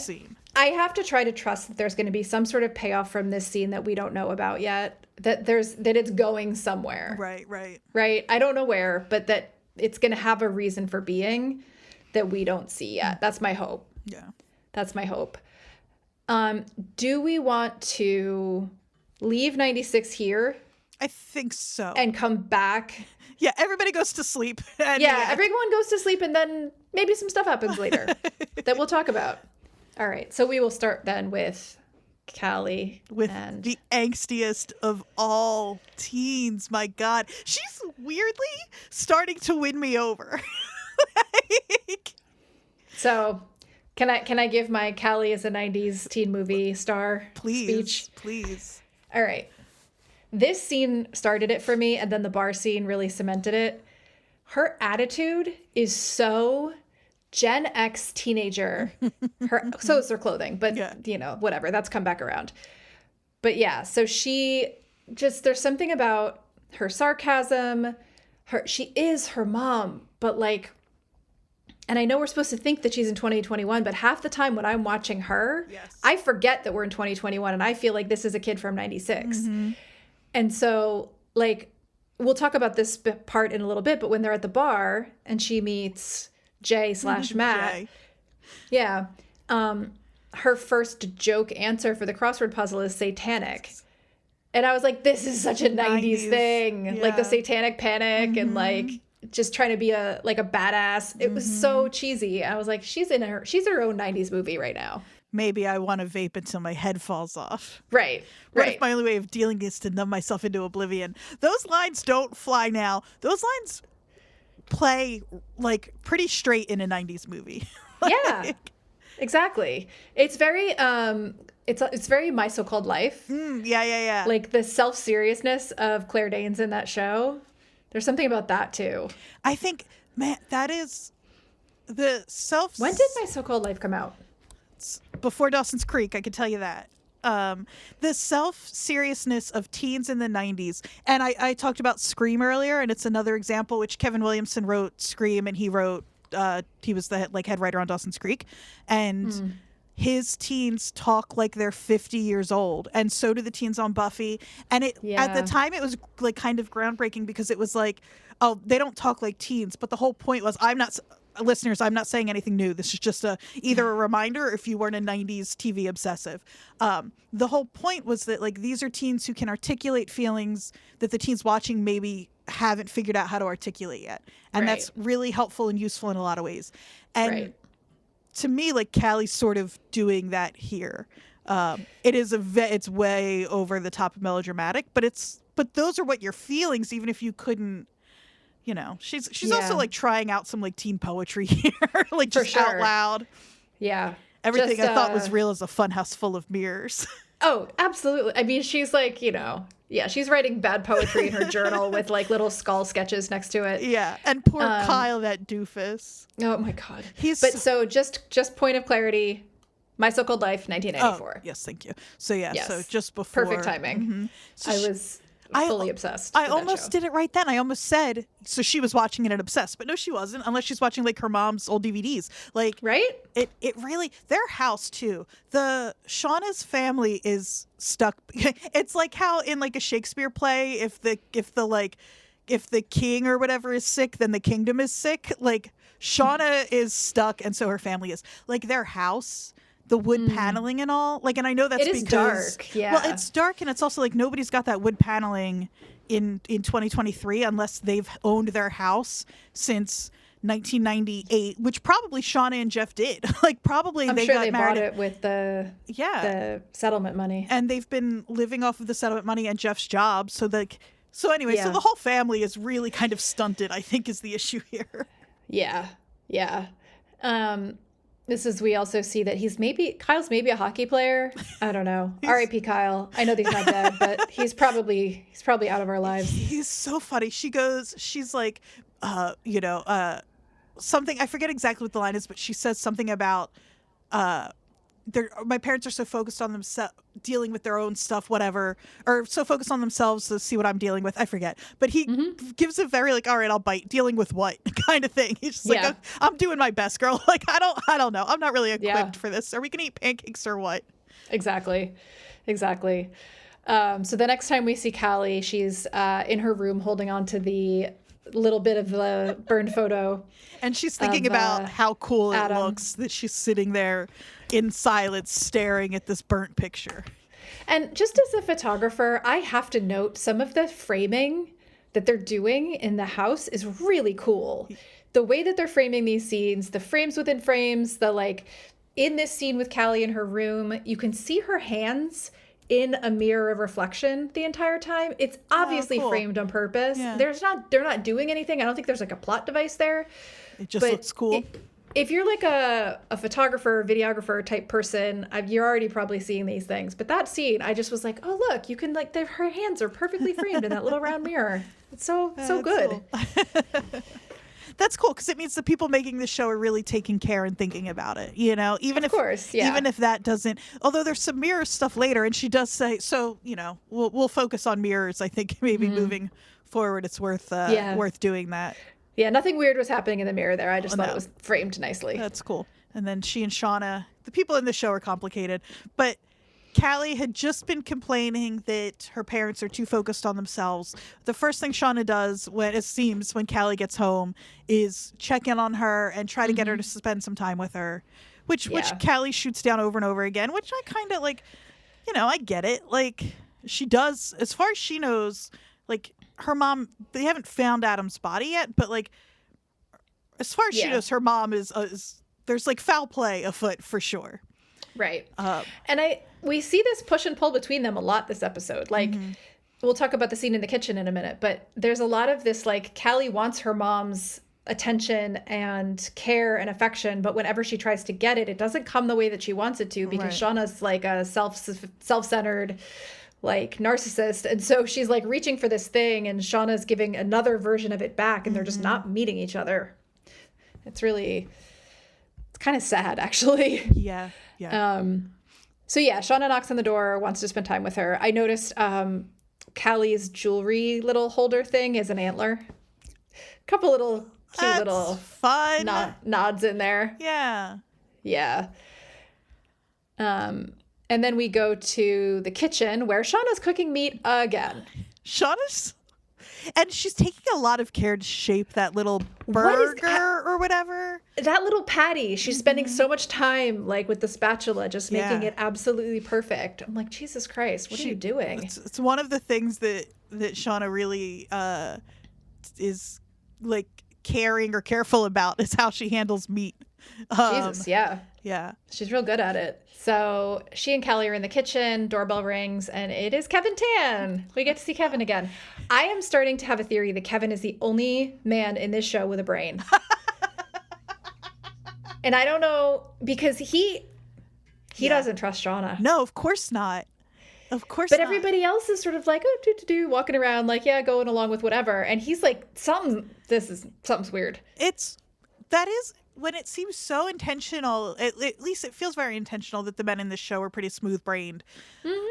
B: I have to try to trust that there's going to be some sort of payoff from this scene that we don't know about yet. That it's going somewhere. Right. I don't know where, but that it's going to have a reason for being that we don't see yet. That's my hope.
A: Yeah.
B: That's my hope. Do we want to leave 96 here?
A: I think so.
B: And come back?
A: Yeah, everybody goes to sleep.
B: Everyone goes to sleep, and then maybe some stuff happens later that we'll talk about. All right, so we will start then with Callie.
A: With the angstiest of all teens. My God. She's weirdly starting to win me over.
B: So can I give my Callie as a 90s teen movie star speech?
A: Please.
B: All right. This scene started it for me, and then the bar scene really cemented it. Her attitude is so Gen X teenager. So is her clothing, but whatever. That's come back around. But yeah, so there's something about her sarcasm. She is her mom, but like, and I know we're supposed to think that she's in 2021, but half the time when I'm watching her, I forget that we're in 2021, and I feel like this is a kid from 96. Mm-hmm. And so, like, we'll talk about this part in a little bit, but when they're at the bar and she meets Jay/Matt, her first joke answer for the crossword puzzle is satanic. And I was like, this is such a 90s thing. Like the satanic panic and like just trying to be a badass. It was so cheesy. I was like, she's in her own 90s movie right now.
A: Maybe I want to vape until my head falls off.
B: Right.
A: What if my only way of dealing is to numb myself into oblivion? Those lines don't fly now. Those lines play like pretty straight in a 90s movie.
B: Yeah. Exactly. It's very it's very My So-Called Life.
A: Yeah.
B: Like the self-seriousness of Claire Danes in that show. There's something about that too.
A: I think, man, that is the
B: When did My So-Called Life come out?
A: Before Dawson's Creek, I can tell you that. The self-seriousness of teens in the 90s. And I talked about Scream earlier, and it's another example, which Kevin Williamson wrote Scream, and he was the head writer on Dawson's Creek. And his teens talk like they're 50 years old, and so do the teens on Buffy. And at the time, it was like kind of groundbreaking because it was like, oh, they don't talk like teens. But the whole point was, listeners, I'm not saying anything new. This is just either a reminder if you weren't a 90s TV obsessive. The whole point was that like these are teens who can articulate feelings that the teens watching maybe haven't figured out how to articulate yet. And that's really helpful and useful in a lot of ways. And to me, like Callie's sort of doing that here. It's way over the top melodramatic, but those are what your feelings, even if you couldn't. You know, she's also like trying out some like teen poetry here, like just out loud.
B: Yeah.
A: Everything I thought was real is a funhouse full of mirrors.
B: Oh, absolutely. I mean, she's like, she's writing bad poetry in her journal with like little skull sketches next to it.
A: Yeah. And poor Kyle, that doofus.
B: Oh my God. So just point of clarity, My So-Called Life, 1994.
A: Oh, yes, thank you. So so just before.
B: Perfect timing.
A: Mm-hmm. So
B: I was fully obsessed.
A: I almost did it right then. I almost said, so she was watching it and obsessed, but no, she wasn't, unless she's watching like her mom's old DVDs. Like,
B: right?
A: It really, their house too. Shauna's family is stuck. It's like how in like a Shakespeare play, if the king or whatever is sick, then the kingdom is sick. Like Shauna is stuck, and so her family is. Like their house, the wood paneling and all, like, and I know that's because
B: dark. Yeah.
A: Well, it's dark, and it's also like nobody's got that wood paneling in 2023 unless they've owned their house since 1998, which probably Shauna and Jeff did. Like probably
B: I'm
A: they
B: sure
A: got
B: they
A: married
B: bought it with the settlement money,
A: and they've been living off of the settlement money and Jeff's job. So anyway, so the whole family is really kind of stunted, I think, is the issue here.
B: Yeah. We also see that Kyle's maybe a hockey player. I don't know. R.I.P. Kyle. I know he's not dead, but he's probably out of our lives.
A: He's so funny. She's like, something, I forget exactly what the line is, but she says something about, my parents are so focused on themselves, dealing with their own stuff, whatever, or so focused on themselves to see what I'm dealing with. I forget, but he gives a very like, all right, I'll bite. Dealing with what kind of thing? He's just like, I'm doing my best, girl. Like, I don't know. I'm not really equipped for this. Are we gonna eat pancakes or what?
B: Exactly. So the next time we see Callie, she's in her room holding on to the little bit of the burned photo.
A: And she's thinking about how cool it looks that she's sitting there in silence staring at this burnt picture.
B: And just as a photographer, I have to note some of the framing that they're doing in the house is really cool. The way that they're framing these scenes, the frames within frames, in this scene with Callie in her room, you can see her hands in a mirror of reflection the entire time. It's obviously framed on purpose. Yeah. They're not doing anything. I don't think there's like a plot device there.
A: It just looks cool.
B: if you're like a photographer, videographer type person, you're already probably seeing these things. But that scene, I just was like, oh, look, you can like, her hands are perfectly framed in that little round mirror. It's so good.
A: Cool. That's cool because it means the people making the show are really taking care and thinking about it, you know, even
B: of course, yeah.
A: Even if that doesn't, although there's some mirror stuff later and she does say, so, you know, we'll focus on mirrors. I think maybe moving forward, it's worth doing that.
B: Yeah. Nothing weird was happening in the mirror there. I just thought it was framed nicely.
A: That's cool. And then she and Shauna, the people in the show are complicated, but Callie had just been complaining that her parents are too focused on themselves. The first thing Shauna does, when Callie gets home, is check in on her and try to get her to spend some time with her, which Callie shoots down over and over again, which I kind of like, you know, I get it. Like, she does, as far as she knows, like, her mom, they haven't found Adam's body yet, but like, as far as she knows, her mom is there's like foul play afoot for sure.
B: Right. And we see this push and pull between them a lot this episode. Like, we'll talk about the scene in the kitchen in a minute, but there's a lot of this, like, Callie wants her mom's attention and care and affection, but whenever she tries to get it, it doesn't come the way that she wants it to, because Shauna's like a self-centered, like, narcissist. And so she's like reaching for this thing and Shauna's giving another version of it back, and they're just not meeting each other. It's kind of sad, actually.
A: Yeah. Yeah.
B: So yeah, Shauna knocks on the door, wants to spend time with her. I noticed Callie's jewelry little holder thing is an antler. Couple little cute little
A: fun
B: nods in there.
A: Yeah.
B: Yeah. And then we go to the kitchen where Shauna's cooking meat again.
A: And she's taking a lot of care to shape that little burger or whatever.
B: That little patty. She's spending so much time, like, with the spatula, just making it absolutely perfect. I'm like, Jesus Christ, what are you doing?
A: It's one of the things that Shauna really is, like, caring or careful about is how she handles meat.
B: Jesus, yeah.
A: Yeah.
B: She's real good at it. So she and Callie are in the kitchen, doorbell rings, and it is Kevin Tan. We get to see Kevin again. I am starting to have a theory that Kevin is the only man in this show with a brain. And I don't know, because he doesn't trust Shauna.
A: No, of course not. Of course
B: but
A: not.
B: Everybody else is sort of like, oh, walking around like, yeah, going along with whatever. And he's like, something's weird.
A: That is when it seems so intentional, at least it feels very intentional that the men in this show are pretty smooth-brained.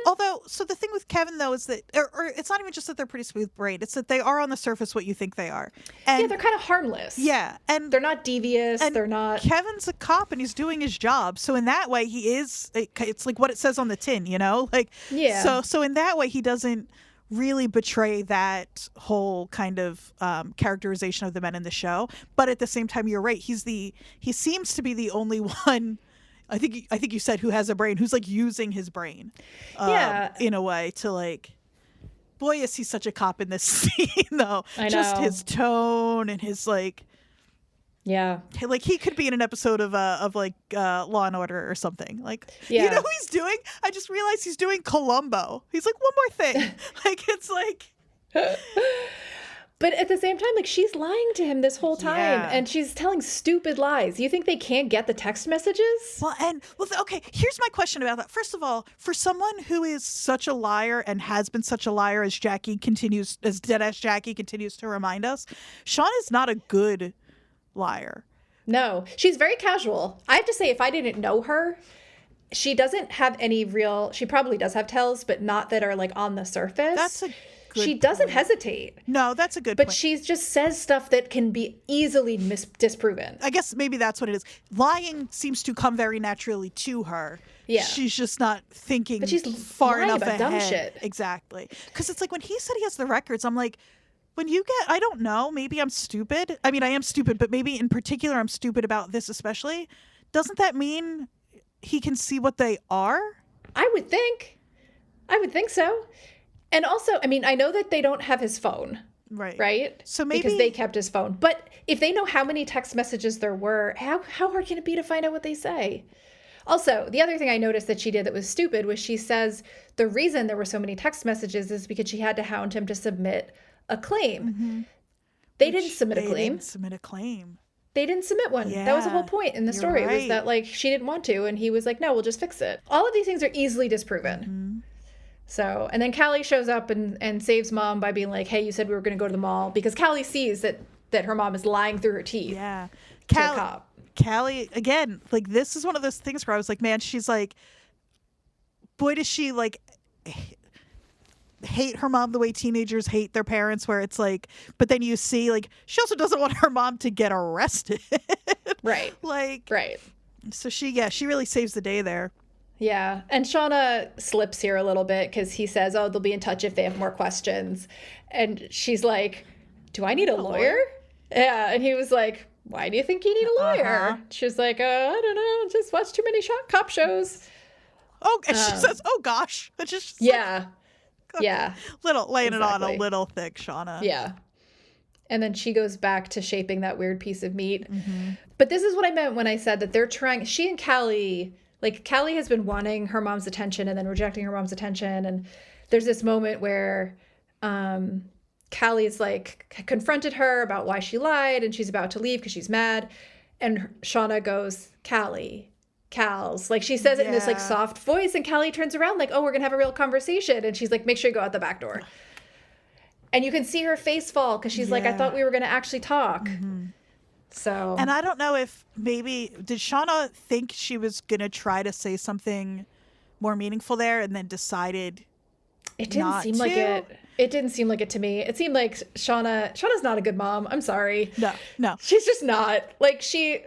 A: Although, so the thing with Kevin, though, is that, or it's not even just that they're pretty smooth-brained, it's that they are on the surface what you think they are. And,
B: yeah, they're kind of harmless.
A: Yeah. And
B: they're not devious, they're not...
A: Kevin's a cop and he's doing his job, so in that way he is, it's like what it says on the tin, you know? Like,
B: yeah.
A: So in that way he doesn't really betray that whole kind of characterization of the men in the show, but at the same time, you're right. He seems to be the only one. I think you said who has a brain, who's like using his brain, in a way to like. Boy, is he such a cop in this scene, though.
B: I know.
A: Just his tone and his like.
B: Yeah.
A: Like he could be in an episode of Law and Order or something. Like,
B: yeah.
A: You know who he's doing? I just realized he's doing Columbo. He's like, one more thing. Like, it's like.
B: But at the same time, like, she's lying to him this whole time, and she's telling stupid lies. You think they can't get the text messages?
A: Okay, here's my question about that. First of all, for someone who is such a liar and has been such a liar as Deadass Jackie continues to remind us, Shauna is not a good liar.
B: No, she's very casual. I have to say, if I didn't know her, she doesn't have any real, she probably does have tells, but not that are like on the surface.
A: That's a good
B: She doesn't hesitate.
A: No, that's a good point.
B: But she just says stuff that can be easily disproven.
A: I guess maybe that's what it is. Lying seems to come very naturally to her.
B: Yeah.
A: She's just not thinking
B: but she's
A: far enough
B: about
A: ahead.
B: Dumb shit.
A: Exactly. Because it's like when he said he has the records, I'm like, I don't know, maybe I'm stupid. I mean, I am stupid, but maybe in particular I'm stupid about this especially. Doesn't that mean he can see what they are?
B: I would think so. And also, I mean, I know that they don't have his phone. Right?
A: So maybe
B: because they kept his phone. But if they know how many text messages there were, how hard can it be to find out what they say? Also, the other thing I noticed that she did that was stupid was she says the reason there were so many text messages is because she had to hound him to submit a claim.
A: Mm-hmm.
B: They didn't submit a claim.
A: Didn't submit a claim.
B: They didn't submit one.
A: Yeah,
B: that was the whole point in the story,
A: right.
B: was that like she didn't want to, and he was like, no, we'll just fix it. All of these things are easily disproven.
A: Mm-hmm.
B: So, and then Callie shows up and saves Mom by being like, hey, you said we were going to go to the mall, because Callie sees that her mom is lying through her teeth.
A: Yeah.
B: To a cop.
A: Callie, again, like, this is one of those things where I was like, man, she's like, boy, does she like hate her mom the way teenagers hate their parents, where it's like, but then you see, like, she also doesn't want her mom to get arrested.
B: Right.
A: Like,
B: right.
A: So she really saves the day there.
B: Yeah. And Shauna slips here a little bit because he says, oh, they'll be in touch if they have more questions. And she's like, do I need a lawyer? Yeah. And he was like, why do you think you need a lawyer? She's like, I don't know, just watch too many cop shows.
A: Oh, and she says, oh gosh. It's just
B: yeah.
A: like,
B: yeah.
A: laying it on a little thick, Shauna.
B: Yeah. And then she goes back to shaping that weird piece of meat. Mm-hmm. But this is what I meant when I said that they're trying, she and Callie, like, Callie has been wanting her mom's attention and then rejecting her mom's attention. And there's this moment where Callie's like confronted her about why she lied, and she's about to leave because she's mad. And Shauna goes, Cals. Like, she says it in this like soft voice, and Callie turns around like, oh, we're going to have a real conversation. And she's like, make sure you go out the back door. And you can see her face fall because she's like, I thought we were going to actually talk. Mm-hmm. So.
A: And I don't know if maybe, did Shauna think she was going to try to say something more meaningful there and then decided
B: it didn't
A: not
B: seem
A: to?
B: like it. It didn't seem like it to me. It seemed like Shauna's not a good mom. I'm sorry.
A: No.
B: She's just not. Like, she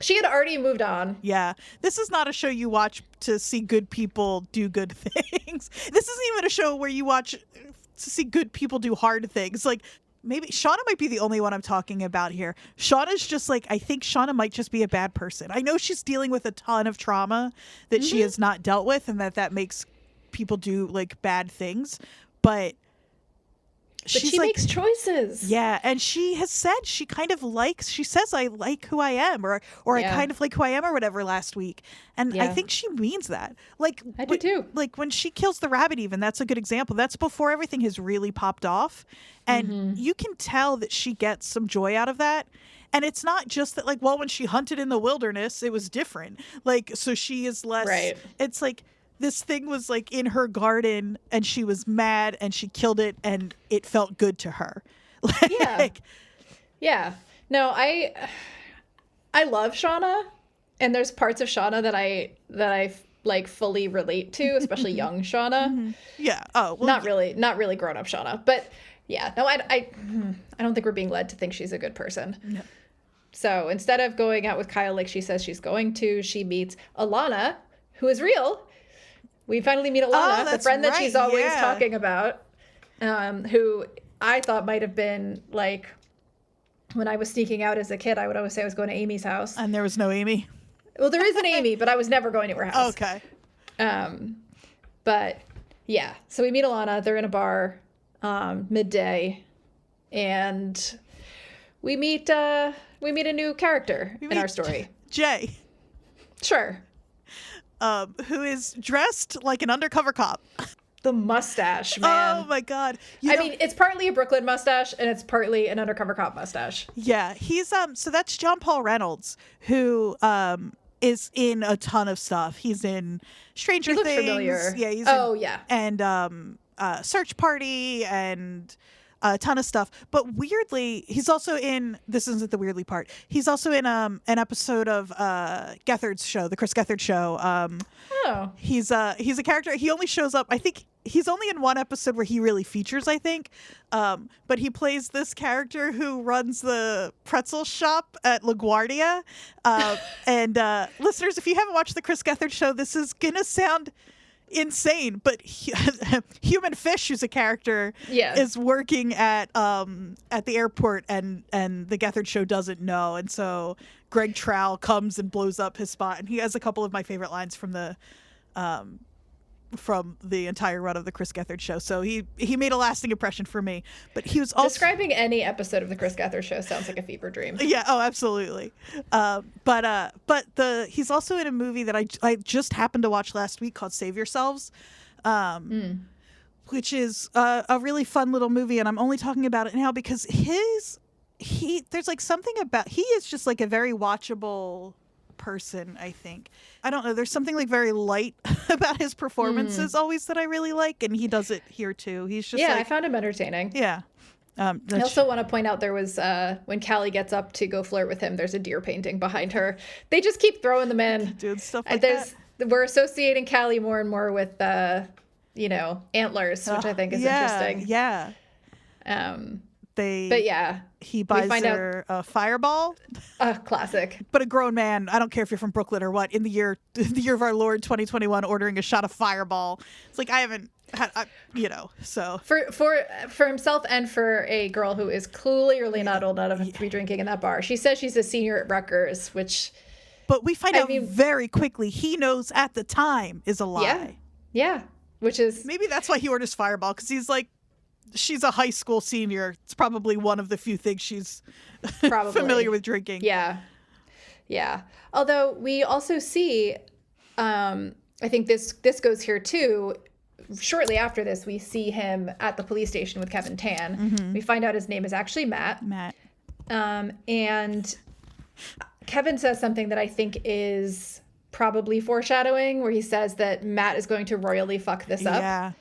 B: had already moved on.
A: Yeah. This is not a show you watch to see good people do good things. This isn't even a show where you watch to see good people do hard things. Like, maybe Shauna might be the only one I'm talking about here. Shauna's just like, I think Shauna might just be a bad person. I know she's dealing with a ton of trauma that she has not dealt with, and that makes people do like bad things. But
B: she like, makes choices.
A: Yeah, and she has said she says, I like who I am, or I kind of like who I am, or whatever, last week. And I think she means that. Like,
B: I do too.
A: Like, when she kills the rabbit, even, that's a good example. That's before everything has really popped off. And you can tell that she gets some joy out of that. And it's not just that, like, well, when she hunted in the wilderness, it was different. Like, so she is less,
B: right.
A: It's like, this thing was like in her garden and she was mad and she killed it and it felt good to her.
B: Yeah. No, I love Shauna, and there's parts of Shauna that I like fully relate to, especially young Shauna.
A: Mm-hmm. Yeah. Oh, well,
B: not really grown up Shauna, but yeah. No, I don't think we're being led to think she's a good person.
A: No.
B: So instead of going out with Kyle like she says she's going to, she meets Alana, who is real. We finally meet Alana, the friend that she's always talking about, who I thought might have been, like, when I was sneaking out as a kid, I would always say I was going to Amy's house.
A: And there was no Amy?
B: Well, there is an Amy, but I was never going to her house.
A: Okay.
B: But, yeah. So we meet Alana. They're in a bar midday. And we meet a new character in our story.
A: Jay.
B: Sure.
A: Who is dressed like an undercover cop.
B: The mustache, man.
A: Oh my God.
B: I mean, it's partly a Brooklyn mustache and it's partly an undercover cop mustache.
A: Yeah. He's, so that's John Paul Reynolds, who, is in a ton of stuff. He's in Stranger Things.
B: He looks familiar.
A: Yeah. He's
B: yeah.
A: And, Search Party and a ton of stuff. But weirdly, he's also in, this isn't the weirdly part, he's also in an episode of Gethard's show, the Chris Gethard show. He's a character. He only shows up, I think he's only in one episode where he really features, I think. But he plays this character who runs the pretzel shop at LaGuardia. And listeners, if you haven't watched the Chris Gethard show, this is going to sound insane, but Human Fish, who's a character, is working at the airport, and the Gethard show doesn't know, and so Greg Trowell comes and blows up his spot, and he has a couple of my favorite lines from the entire run of the Chris Gethard show. So he made a lasting impression for me. But he was also
B: describing any episode of the Chris Gethard show sounds like a fever dream.
A: Yeah, oh, absolutely. But he's also in a movie that I just happened to watch last week called Save Yourselves, which is a really fun little movie, and I'm only talking about it now because there's like something about, he is just like a very watchable person, I think. I don't know, there's something like very light about his performances always that I really like, and he does it here too. He's just
B: I found him entertaining.
A: Yeah.
B: I also want to point out there was when Callie gets up to go flirt with him, there's a deer painting behind her. They just keep throwing them in.
A: Doing stuff like that.
B: We're associating Callie more and more with antlers, which I think is interesting.
A: Yeah.
B: But yeah,
A: he buys her a fireball.
B: Classic.
A: But a grown man, I don't care if you're from Brooklyn or what, in the year of our Lord 2021, ordering a shot of fireball. It's like, I haven't had, so
B: for himself and for a girl who is clearly not old enough to be drinking in that bar. She says she's a senior at Rutgers,
A: but we find out very quickly he knows at the time is a lie.
B: Yeah. Which is
A: maybe that's why he orders fireball, because he's like, she's a high school senior. It's probably one of the few things she's familiar with drinking.
B: Yeah. Although we also see, I think this goes here too. Shortly after this, we see him at the police station with Kevin Tan. Mm-hmm. We find out his name is actually Matt. And Kevin says something that I think is probably foreshadowing, where he says that Matt is going to royally fuck this up.
A: Yeah.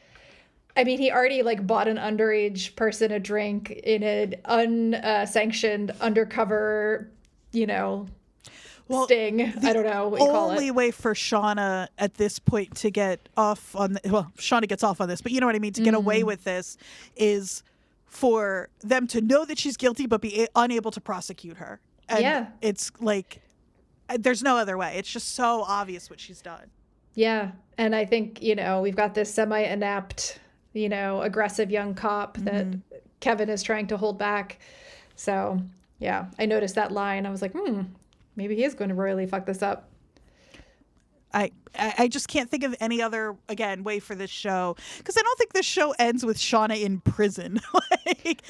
B: I mean, he already bought an underage person a drink in an unsanctioned undercover, sting. I don't know what you call it.
A: Only way for Shauna at this point to get off on, Shauna gets off on this, but you know what I mean, to get away with this is for them to know that she's guilty but be unable to prosecute her. And it's like, there's no other way. It's just so obvious what she's done.
B: Yeah. And I think, we've got this semi-inept, aggressive young cop that Kevin is trying to hold back. So, yeah, I noticed that line. I was like, maybe he is going to royally fuck this up.
A: I just can't think of any other, way for this show. Because I don't think this show ends with Shauna in prison.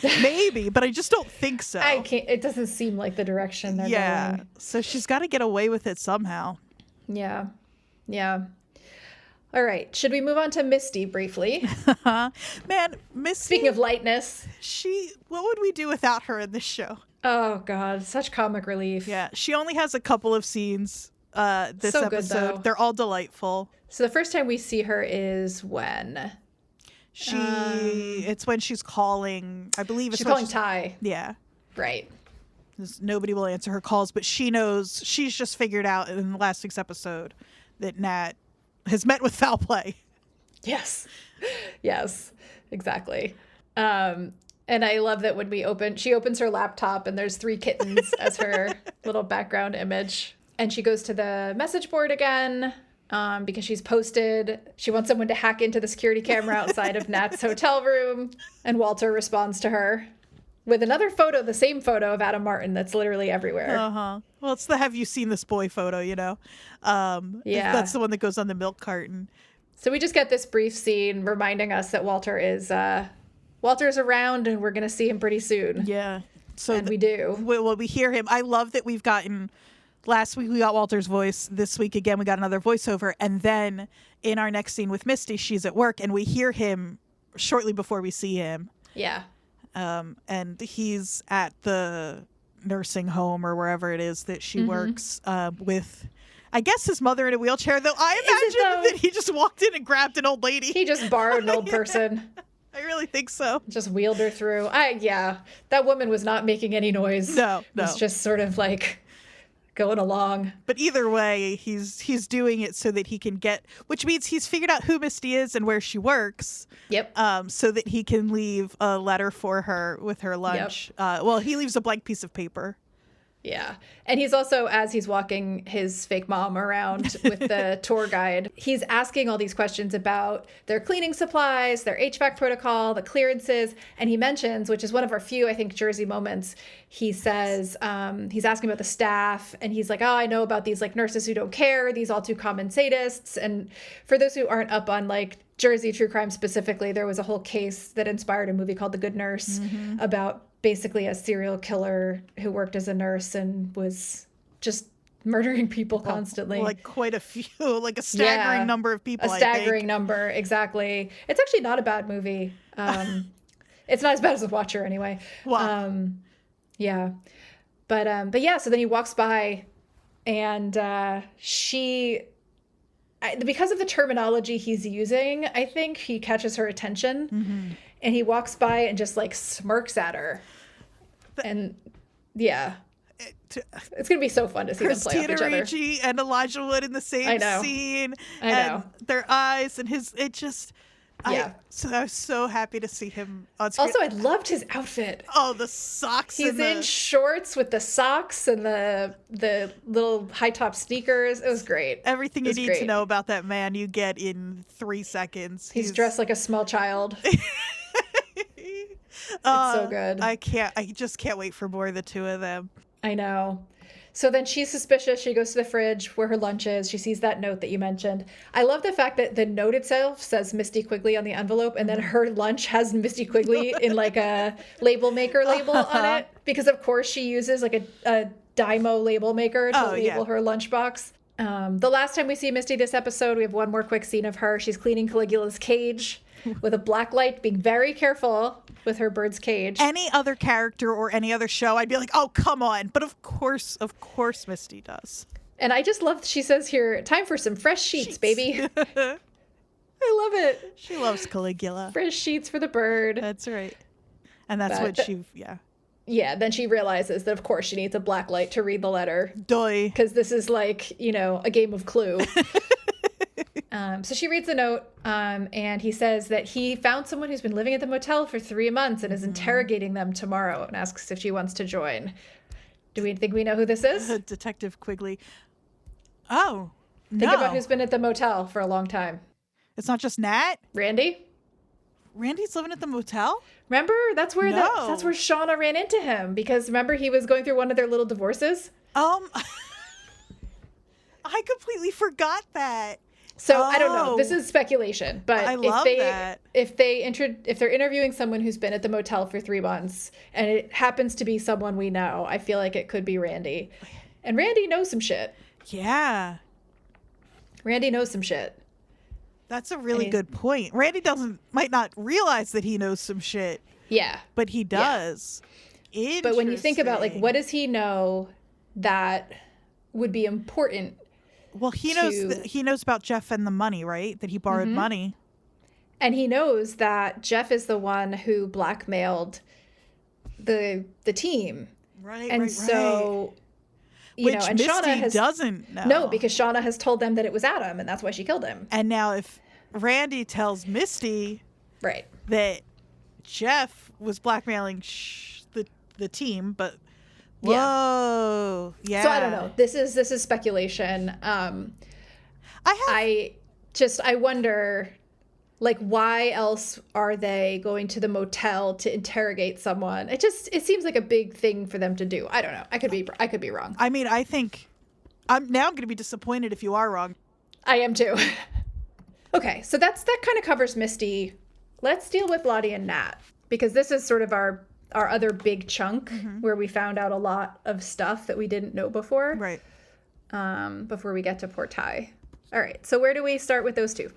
A: Maybe, but I just don't think so.
B: It doesn't seem like the direction they're going.
A: So she's got to get away with it somehow.
B: Yeah. All right. Should we move on to Misty briefly?
A: Man, Misty.
B: Speaking of lightness.
A: What would we do without her in this show?
B: Oh, God. Such comic relief.
A: Yeah. She only has a couple of scenes this episode.
B: Good, though.
A: They're all delightful.
B: So the first time we see her is when?
A: It's when she's calling, I believe
B: she's calling Ty.
A: Yeah.
B: Right.
A: Nobody will answer her calls, but she knows, she's just figured out in the last week's episode that Nat has met with foul play.
B: Yes, exactly. And I love that when she opens her laptop and there's 3 kittens as her little background image. And she goes to the message board again because she's posted. She wants someone to hack into the security camera outside of Nat's hotel room. And Walter responds to her with another photo, the same photo of Adam Martin that's literally everywhere.
A: Well, it's the "have you seen this boy" photo, that's the one that goes on the milk carton.
B: So we just get this brief scene reminding us that Walter's around and we're going to see him pretty soon.
A: Yeah. So
B: we do.
A: We hear him. I love that we've gotten, last week we got Walter's voice. This week again we got another voiceover. And then in our next scene with Misty, she's at work and we hear him shortly before we see him.
B: Yeah.
A: And he's at the nursing home or wherever it is that she works with, I guess, his mother in a wheelchair, though I imagine that he just walked in and grabbed an old lady.
B: He just borrowed an old person.
A: I really think so.
B: Just wheeled her through. That woman was not making any noise.
A: No.
B: It's just sort of like going along.
A: But either way, he's doing it so that he can get, which means he's figured out who Misty is and where she works.
B: Yep.
A: So that he can leave a letter for her with her lunch. Yep. He leaves a blank piece of paper.
B: Yeah. And he's also, as he's walking his fake mom around with the tour guide, he's asking all these questions about their cleaning supplies, their HVAC protocol, the clearances. And he mentions, which is one of our few, I think, Jersey moments, he says, he's asking about the staff. And he's like, oh, I know about these nurses who don't care, these all too common sadists. And for those who aren't up on Jersey true crime specifically, there was a whole case that inspired a movie called The Good Nurse about basically a serial killer who worked as a nurse and was just murdering people constantly.
A: Quite a few, a staggering number of people.
B: A staggering number, exactly. It's actually not a bad movie. It's not as bad as The Watcher anyway.
A: Wow.
B: Yeah. But yeah, so then he walks by and because of the terminology he's using, I think he catches her attention and he walks by and just like smirks at her. And yeah, it's going to be so fun to see them play off each other.
A: Ricci and Elijah Wood in the same scene.
B: I know.
A: And their eyes and I was so happy to see him on screen.
B: Also, I loved his outfit.
A: Oh, the socks.
B: He's in shorts with the socks and the little high top sneakers. It was great.
A: Everything you need to know about that man you get in 3 seconds.
B: He's dressed like a small child. It's so good.
A: I just can't wait for more of the two of them.
B: I know. So then she's suspicious. She goes to the fridge where her lunch is. She sees that note that you mentioned. I love the fact that the note itself says Misty Quigley on the envelope, and then her lunch has Misty Quigley in like a label maker label on it. Because of course she uses like a Dymo label maker to label her lunchbox. The last time we see Misty this episode, we have one more quick scene of her. She's cleaning Caligula's cage with a black light, being very careful with her bird's cage.
A: Any other character or any other show, I'd be like, oh, come on. But of course Misty does.
B: And I just love, she says here, time for some fresh sheets. Baby. I love it.
A: She loves Caligula.
B: Fresh sheets for the bird.
A: That's right. And that's what
B: Yeah, then she realizes that, of course, she needs a black light to read the letter.
A: Doy.
B: Because this is like, a game of Clue. So she reads the note, and he says that he found someone who's been living at the motel for 3 months and is interrogating them tomorrow and asks if she wants to join. Do we think we know who this is?
A: Detective Quigley. Oh,
B: Think about who's been at the motel for a long time.
A: It's not just Nat?
B: Randy?
A: Randy's living at the motel?
B: Remember? That's where that's where Shauna ran into him, because remember he was going through one of their little divorces?
A: I completely forgot that.
B: So I don't know. This is speculation, but
A: I love that.
B: If they're interviewing someone who's been at the motel for 3 months and it happens to be someone we know, I feel like it could be Randy. And Randy knows some shit.
A: Yeah.
B: Randy knows some shit.
A: That's a really good point. Randy might not realize that he knows some shit.
B: Yeah.
A: But he does.
B: Yeah. But when you think about like what does he know that would be important?
A: Well, he knows about Jeff and the money, right? That he borrowed money.
B: And he knows that Jeff is the one who blackmailed the team.
A: Right,
B: and so
A: which
B: and
A: Misty
B: Shauna
A: doesn't know.
B: No, because Shauna has told them that it was Adam, and that's why she killed him.
A: And now if Randy tells Misty that Jeff was blackmailing the team, but whoa, yeah.
B: So I don't know. This is speculation. I wonder, like, why else are they going to the motel to interrogate someone? It seems like a big thing for them to do. I don't know. I could be wrong.
A: I mean, I think I'm going to be disappointed if you are wrong.
B: I am too. Okay, so that kind of covers Misty. Let's deal with Lottie and Nat, because this is sort of our other big chunk where we found out a lot of stuff that we didn't know before.
A: Right.
B: Before we get to Portai. All right. So where do we start with those two?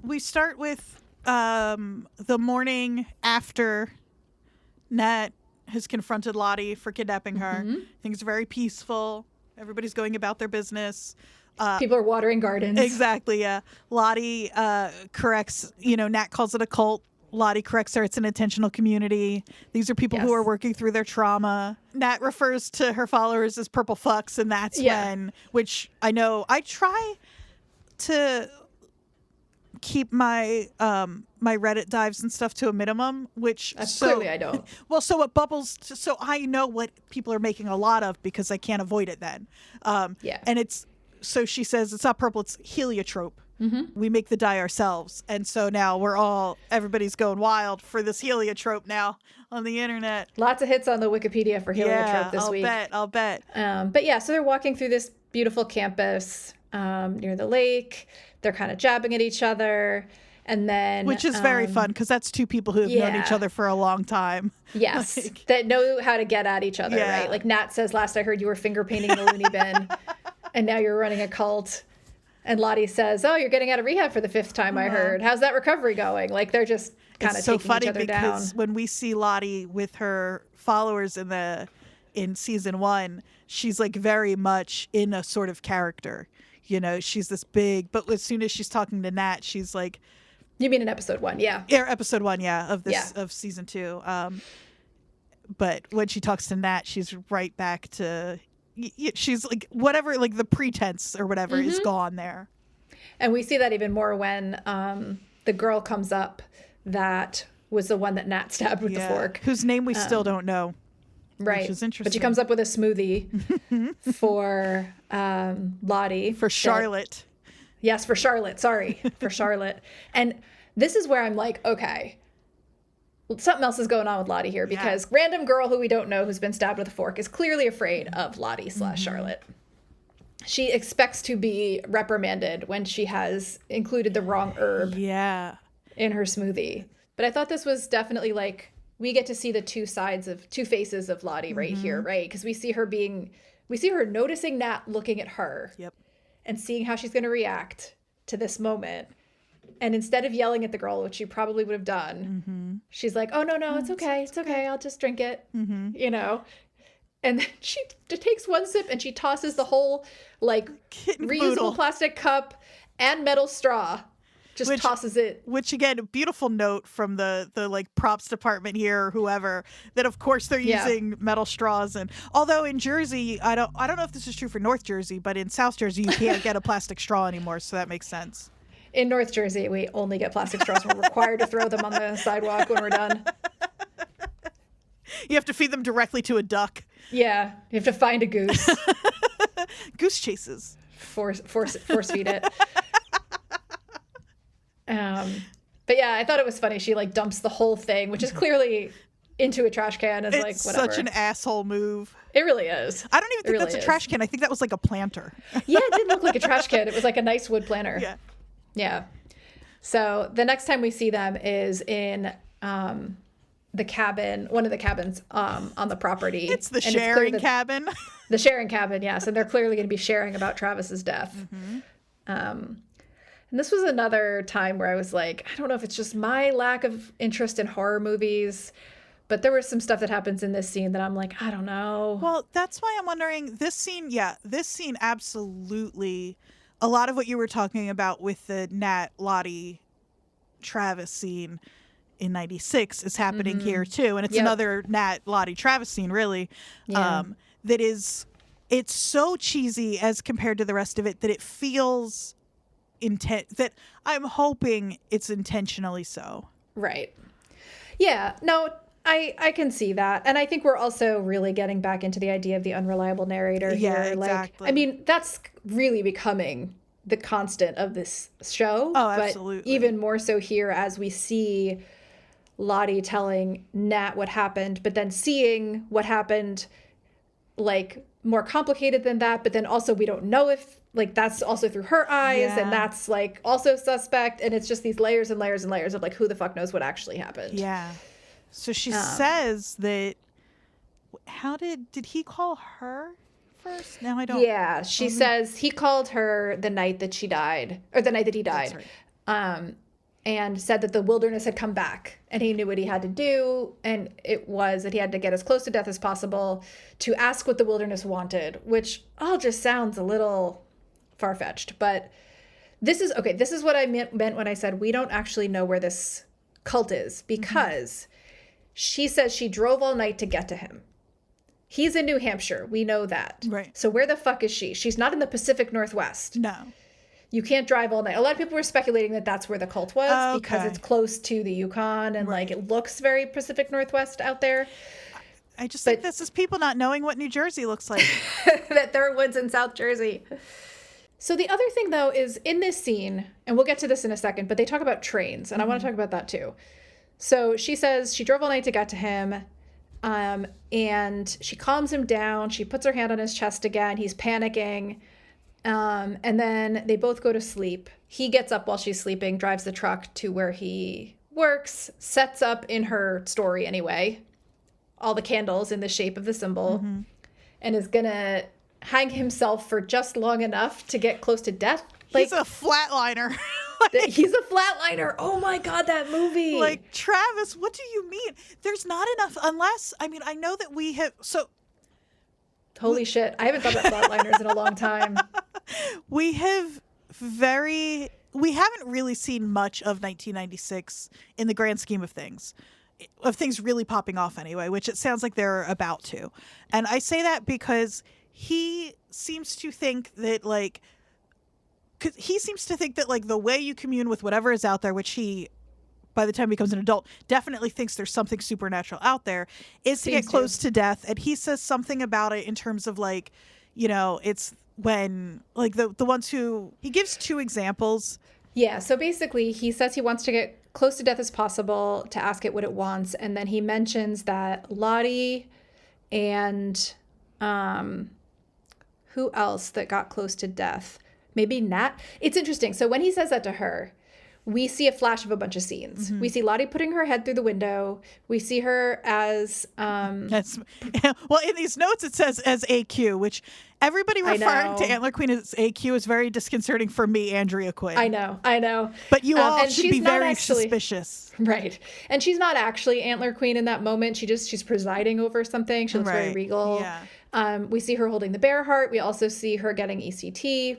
A: We start with the morning after Nat has confronted Lottie for kidnapping her. Things are very peaceful. Everybody's going about their business.
B: People are watering gardens.
A: Exactly, yeah. Lottie corrects, Nat calls it a cult. Lottie corrects her. It's an intentional community. These are people who are working through their trauma. Nat refers to her followers as purple fucks, and that's which I know I try to keep my my Reddit dives and stuff to a minimum, which
B: clearly I don't.
A: Well, so it bubbles, so I know what people are making a lot of because I can't avoid it then. And so she says it's not purple, it's heliotrope. We make the dye ourselves. And so now everybody's going wild for this heliotrope now on the internet.
B: Lots of hits on the Wikipedia for heliotrope this week.
A: I'll bet.
B: But yeah, so they're walking through this beautiful campus near the lake. They're kind of jabbing at each other. And then,
A: which is very fun because that's two people who have known each other for a long time.
B: Yes, that know how to get at each other, right? Like Nat says, last I heard you were finger painting in the loony bin, and now you're running a cult. And Lottie says, oh, you're getting out of rehab for the 5th time I heard. How's that recovery going? Like they're kind of taking each other down.
A: Because when we see Lottie with her followers in season 1, she's like very much in a sort of character. You know, she's this big, but as soon as she's talking to Nat, she's like,
B: you mean in episode 1? Yeah.
A: Episode 1, yeah, of this of season 2. But when she talks to Nat, she's right back to she's like whatever, like the pretense or whatever is gone there.
B: And we see that even more when the girl comes up that was the one that Nat stabbed with the fork,
A: whose name we still don't know.
B: Right.
A: Which is interesting.
B: But she comes up with a smoothie for Lottie.
A: For Charlotte.
B: Yes, for Charlotte. Sorry. For Charlotte. And this is where I'm like, okay, something else is going on with Lottie here, because random girl who we don't know who's been stabbed with a fork is clearly afraid of Lottie / Charlotte. She expects to be reprimanded when she has included the wrong herb in her smoothie. But I thought this was definitely like, we get to see the two faces of Lottie right here, right? Because we see her noticing Nat looking at her and seeing how she's going to react to this moment. And instead of yelling at the girl, which she probably would have done, she's like, oh, no, it's okay. It's okay. I'll just drink it, you know? And then she takes one sip and she tosses the whole like reusable plastic cup and metal straw. Tosses it.
A: Which again, a beautiful note from the like props department here or whoever, that of course they're using metal straws. And although in Jersey, I don't know if this is true for North Jersey, but in South Jersey you can't get a plastic straw anymore, so that makes sense.
B: In North Jersey, we only get plastic straws. We're required to throw them on the sidewalk when we're done.
A: You have to feed them directly to a duck.
B: Yeah, you have to find a goose.
A: Goose chases.
B: Force feed it. But yeah, I thought it was funny. She like dumps the whole thing, which is clearly into a trash can. It's like, whatever.
A: Such an asshole move.
B: It really is.
A: I don't even think that's a trash can. I think that was like a planter.
B: Yeah, it didn't look like a trash can. It was like a nice wood planter. Yeah. So the next time we see them is in the cabin, one of the cabins on the property.
A: It's the sharing cabin.
B: The sharing cabin, yes. And they're clearly going to be sharing about Travis's death. And this was another time where I was like, I don't know if it's just my lack of interest in horror movies, but there was some stuff that happens in this scene that I'm like, I don't know.
A: Well, that's why I'm wondering, this scene absolutely, a lot of what you were talking about with the Nat, Lottie, Travis scene in 96 is happening here too. And it's another Nat, Lottie, Travis scene, really, that is, it's so cheesy as compared to the rest of it that it feels that I'm hoping it's intentionally so.
B: Right. Yeah. No, I can see that. And I think we're also really getting back into the idea of the unreliable narrator here.
A: Yeah, exactly.
B: Like, I mean, that's really becoming the constant of this show.
A: Oh, absolutely.
B: But even more so here as we see Lottie telling Nat what happened, but then seeing what happened like more complicated than that. But then also we don't know if like that's also through her eyes and that's like also suspect. And it's just these layers and layers and layers of like, who the fuck knows what actually happened.
A: Yeah. So she says that, did he call her first? Now I don't.
B: Yeah. She says he called her the night that she died, or the night that he died.
A: That's right.
B: And said that the wilderness had come back and he knew what he had to do. And it was that he had to get as close to death as possible to ask what the wilderness wanted, which all just sounds a little far-fetched. But this is what I meant when I said we don't actually know where this cult is, because she says she drove all night to get to him. He's in New Hampshire. We know that.
A: Right.
B: So where the fuck is she? She's not in the Pacific Northwest.
A: No.
B: You can't drive all night. A lot of people were speculating that that's where the cult was because it's close to the Yukon and like it looks very Pacific Northwest out there.
A: I just think this is people not knowing what New Jersey looks like.
B: That there are woods in South Jersey. So the other thing though is in this scene, and we'll get to this in a second, but they talk about trains and I want to talk about that too. So she says she drove all night to get to him. And she calms him down. She puts her hand on his chest again. He's panicking. And then they both go to sleep. He gets up while she's sleeping, drives the truck to where he works, sets up in her story anyway, all the candles in the shape of the symbol, and is gonna hang himself for just long enough to get close to death.
A: He's a flatliner.
B: He's a flatliner. Oh my God, that movie.
A: Like, Travis, what do you mean? There's not enough, unless, I mean, I know that we have, so.
B: Holy shit. I haven't thought about flatliners in a long time.
A: We haven't really seen much of 1996 in the grand scheme of things really popping off anyway, which it sounds like they're about to. And I say that because he seems to think that, like, the way you commune with whatever is out there, which he, by the time he becomes an adult, definitely thinks there's something supernatural out there, is to get close to death. And he says something about it in terms of, like, you know, it's when, like, the ones who, he gives two examples.
B: Yeah, so basically he says he wants to get close to death as possible, to ask it what it wants, and then he mentions that Lottie and who else that got close to death? Maybe Nat? It's interesting. So when he says that to her, we see a flash of a bunch of scenes. Mm-hmm. We see Lottie putting her head through the window. We see her as...
A: well, in these notes it says as AQ, which everybody referring to Antler Queen as AQ is very disconcerting for me, Andrea Quinn.
B: I know.
A: But you all should be very suspicious.
B: Right. And she's not actually Antler Queen in that moment. She's presiding over something. She looks very regal. Yeah. We see her holding the bear heart. We also see her getting ECT.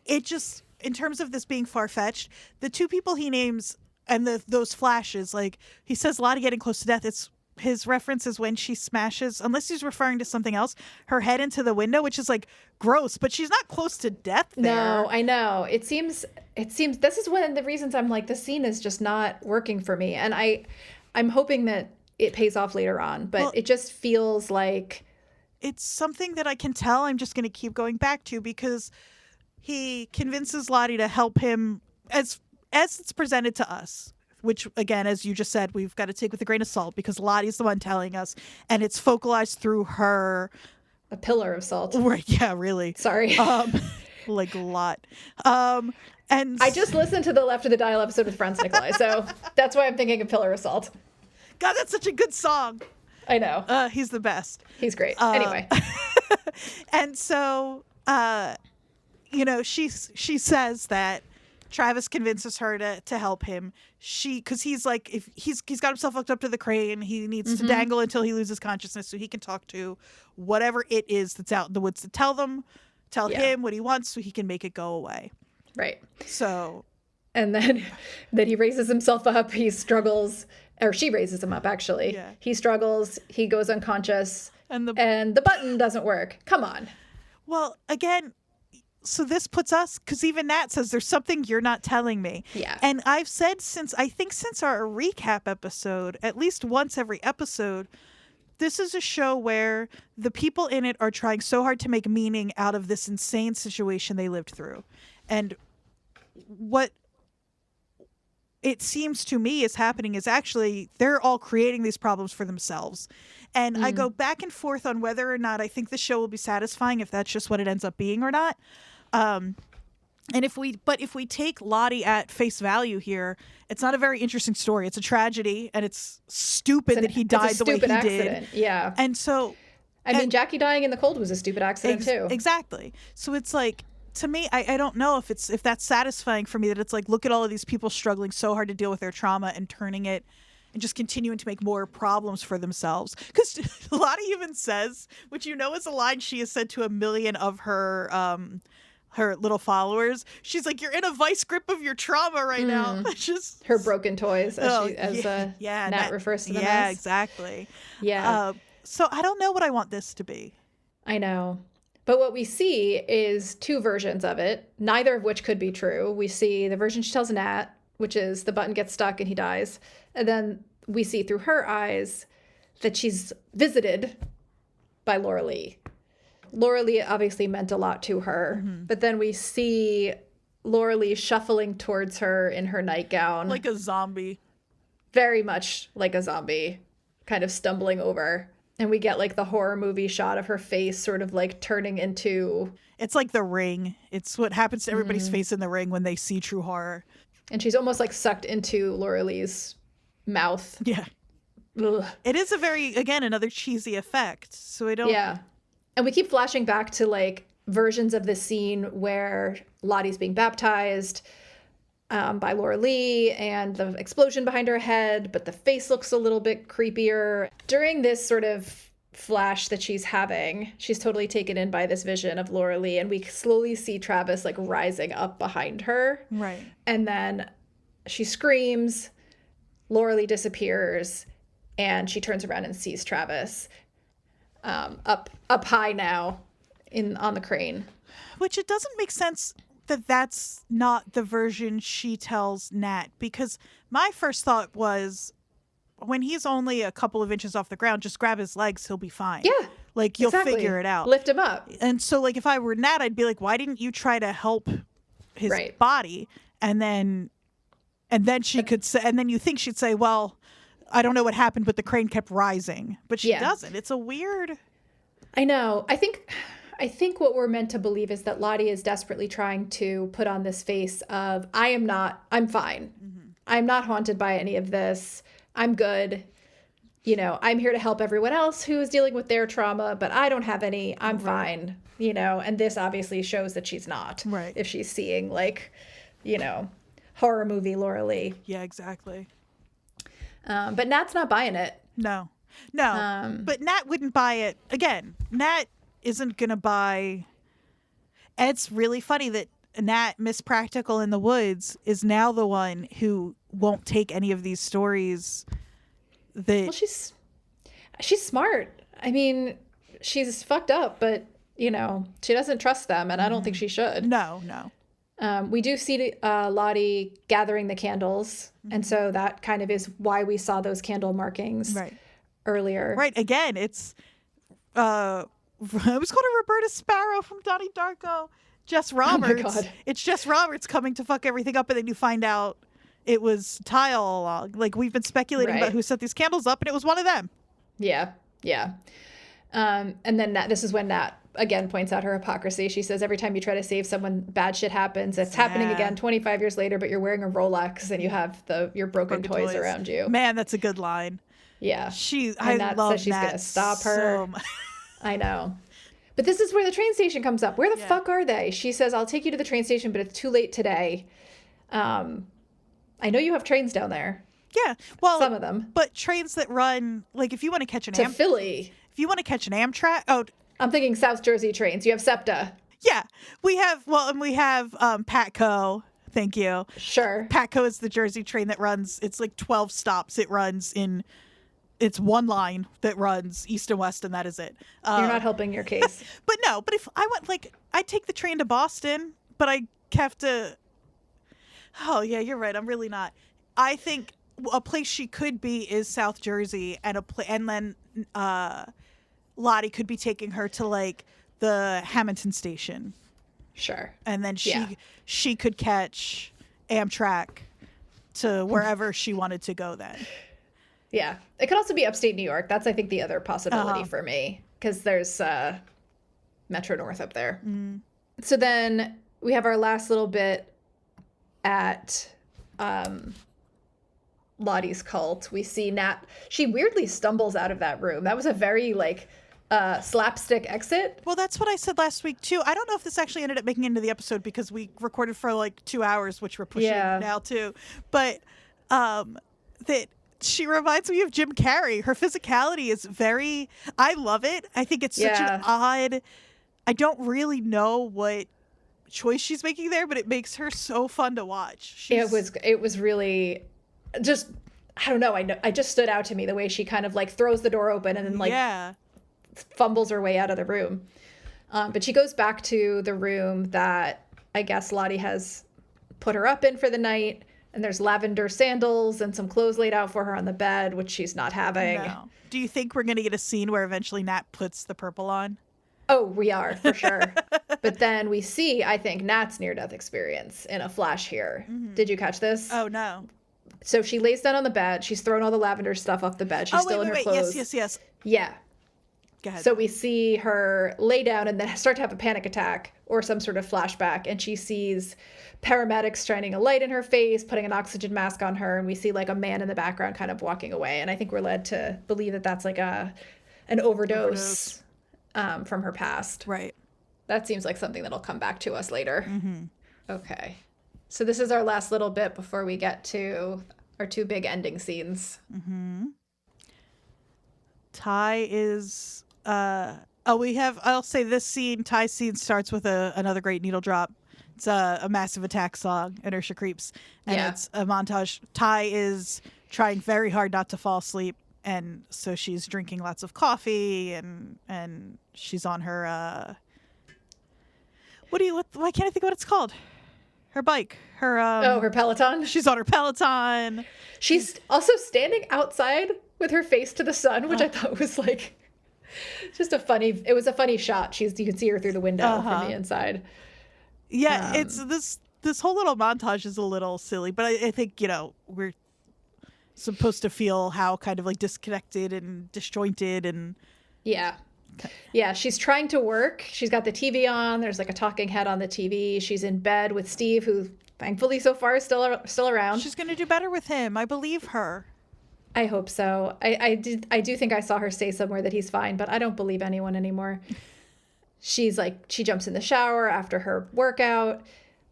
A: It just... in terms of this being far-fetched, the two people he names and those flashes, like, he says Lottie getting close to death, it's his reference is when she smashes, unless he's referring to something else, her head into the window, which is, like, gross, but she's not close to death there.
B: No, I know. It seems this is one of the reasons I'm like, this scene is just not working for me. And I'm hoping that it pays off later on, but it just feels like...
A: it's something that I can tell I'm just going to keep going back to, because... he convinces Lottie to help him as it's presented to us, which, again, as you just said, we've got to take with a grain of salt because Lottie's the one telling us, and it's focalized through her.
B: A pillar of salt.
A: Right, yeah, really.
B: Sorry.
A: Like a lot. And
B: I just listened to the Left of the Dial episode with Franz Nikolai, so that's why I'm thinking a pillar of salt.
A: God, that's such a good song.
B: I know.
A: He's the best.
B: He's great. Anyway.
A: And so... you know, she says that Travis convinces her to help him. Because he's like, if he's got himself hooked up to the crane, he needs to dangle until he loses consciousness so he can talk to whatever it is that's out in the woods to tell him what he wants so he can make it go away.
B: Right.
A: So.
B: And then he raises himself up. He struggles, or she raises him up, actually. Yeah. He struggles. He goes unconscious. And the button doesn't work. Come on.
A: Well, again... so this puts us, because even Nat says there's something you're not telling me.
B: Yeah.
A: And I've said since our recap episode, at least once every episode, this is a show where the people in it are trying so hard to make meaning out of this insane situation they lived through. And what it seems to me is happening is actually they're all creating these problems for themselves. And I go back and forth on whether or not I think the show will be satisfying, if that's just what it ends up being or not. And if we take Lottie at face value here, it's not a very interesting story. It's a tragedy, and it's stupid that he died the way he
B: accident. Did. Yeah.
A: And so,
B: I mean, Jackie dying in the cold was a stupid accident too.
A: Exactly. So it's like, to me, I don't know if that's satisfying for me, that it's like, look at all of these people struggling so hard to deal with their trauma and turning it and just continuing to make more problems for themselves. Because Lottie even says, which you know is a line she has said to 1 million of her little followers. She's like, you're in a vice grip of your trauma right now. Just
B: her broken toys, as Nat refers to them as.
A: Yeah, exactly.
B: Yeah.
A: So I don't know what I want this to be.
B: I know. But what we see is two versions of it, neither of which could be true. We see the version she tells Nat, which is the button gets stuck and he dies. And then we see through her eyes that she's visited by Laura Lee. Laura Lee obviously meant a lot to her. Mm-hmm. But then we see Laura Lee shuffling towards her in her nightgown.
A: Like a zombie.
B: Very much like a zombie, kind of stumbling over. And we get like the horror movie shot of her face sort of like turning into...
A: It's like The Ring. It's what happens to everybody's face in The Ring when they see true horror.
B: And she's almost like sucked into Laura Lee's mouth.
A: Yeah. Ugh. It is a very, again, another cheesy effect. So I don't...
B: Yeah. And we keep flashing back to like versions of the scene where Lottie's being baptized by Laura Lee and the explosion behind her head, but the face looks a little bit creepier. During this sort of flash that she's having, she's totally taken in by this vision of Laura Lee, and we slowly see Travis like rising up behind her.
A: Right.
B: And then she screams, Laura Lee disappears, and she turns around and sees Travis up high now on the crane.
A: Which it doesn't make sense that that's not the version she tells Nat, because my first thought was, when he's only a couple of inches off the ground, just grab his legs, he'll be fine.
B: Yeah.
A: Like, you'll
B: exactly.
A: figure it out.
B: Lift him up.
A: And so, like, if I were Nat, I'd be like, why didn't you try to help his body? And then she could say, and then you think she'd say, well, I don't know what happened, but the crane kept rising. But she doesn't. It's a weird.
B: I know. I think what we're meant to believe is that Lottie is desperately trying to put on this face of, I'm fine. Mm-hmm. I'm not haunted by any of this. I'm good. You know, I'm here to help everyone else who is dealing with their trauma, but I don't have any. I'm fine. You know, and this obviously shows that she's not.
A: Right.
B: If she's seeing, like, you know, horror movie Laura Lee.
A: Yeah, exactly.
B: But Nat's not buying it.
A: No. But Nat wouldn't buy it. Again, Nat isn't going to buy. It's really funny that Nat, Miss Practical in the Woods, is now the one who won't take any of these stories.
B: Well, she's smart. I mean, she's fucked up, but, you know, she doesn't trust them, and I don't think she should.
A: No.
B: We do see Lottie gathering the candles, and so that kind of is why we saw those candle markings earlier.
A: Right. Again, it's I was called a Roberta Sparrow from Donnie Darko. Jess Roberts.
B: Oh my God.
A: It's Jess Roberts coming to fuck everything up, and then you find out it was Ty all along. Like, we've been speculating about who set these candles up, and it was one of them.
B: Yeah. And then this is when Nat again points out her hypocrisy. She says, every time you try to save someone, bad shit happens. It's happening again 25 years later, but you're wearing a Rolex and you have your broken toys around you.
A: Man, that's a good line.
B: Yeah.
A: I love
B: says she's going to stop her.
A: So
B: I know. But this is where the train station comes up. Where the fuck are they? She says, I'll take you to the train station, but it's too late today. I know you have trains down there.
A: Yeah. Well,
B: some of them.
A: But trains that run, like, if you want to catch
B: to Philly.
A: If you want to catch an Amtrak. Oh,
B: I'm thinking South Jersey trains. You have SEPTA.
A: Yeah. We have Patco. Thank you.
B: Sure.
A: Patco is the Jersey train that runs. It's like 12 stops. It's one line that runs east and west, and that is it.
B: You're not helping your case.
A: But if I went, like, I'd take the train to Boston, but I have to. Oh, yeah, you're right. I'm really not. I think a place she could be is South Jersey, and then Lottie could be taking her to, like, the Hamilton station.
B: Sure.
A: And then she could catch Amtrak to wherever she wanted to go then.
B: Yeah. It could also be upstate New York. That's, I think, the other possibility for me, because there's Metro North up there. Mm. So then we have our last little bit at Lottie's cult. We see Nat. She weirdly stumbles out of that room. That was a very, like, slapstick exit.
A: Well, that's what I said last week, too. I don't know if this actually ended up making it into the episode because we recorded for, like, 2 hours, which we're pushing now, too. But that she reminds me of Jim Carrey. Her physicality is very... I love it. I think it's such an odd... I don't really know what choice she's making there, but it makes her so fun to watch.
B: It was really just... I don't know. I just stood out to me the way she kind of, like, throws the door open and then, like... fumbles her way out of the room. But she goes back to the room that I guess Lottie has put her up in for the night. And there's lavender sandals and some clothes laid out for her on the bed, which she's not having.
A: No. Do you think we're going to get a scene where eventually Nat puts the purple on?
B: Oh, we are, for sure. But then we see, I think, Nat's near-death experience in a flash here. Mm-hmm. Did you catch this?
A: Oh, no.
B: So she lays down on the bed. She's thrown all the lavender stuff off the bed. She's still in her clothes.
A: Yes.
B: Yeah.
A: Go ahead.
B: So we see her lay down and then start to have a panic attack or some sort of flashback. And she sees paramedics shining a light in her face, putting an oxygen mask on her. And we see, like, a man in the background kind of walking away. And I think we're led to believe that that's like an overdose from her past.
A: Right.
B: That seems like something that'll come back to us later.
A: Mm-hmm.
B: Okay. So this is our last little bit before we get to our two big ending scenes.
A: Mm-hmm. Ty is I'll say this scene, Ty's scene starts with another great needle drop. It's a Massive Attack song, Inertia Creeps. And it's a montage. Ty is trying very hard not to fall asleep, and so she's drinking lots of coffee and she's on her why can't I think of what it's called? Her bike. Her
B: Peloton.
A: She's on her Peloton.
B: She's also standing outside with her face to the sun, which I thought was like just it was a funny shot. You can see her through the window from the inside.
A: Yeah, it's this whole little montage is a little silly, but I think, we're supposed to feel how kind of like disconnected and disjointed and
B: yeah, she's trying to work. She's got the TV on. There's like a talking head on the TV. She's in bed with Steve, who thankfully so far is still around.
A: She's going to do better with him. I believe her.
B: I hope so. I do think I saw her say somewhere that he's fine, but I don't believe anyone anymore. She jumps in the shower after her workout,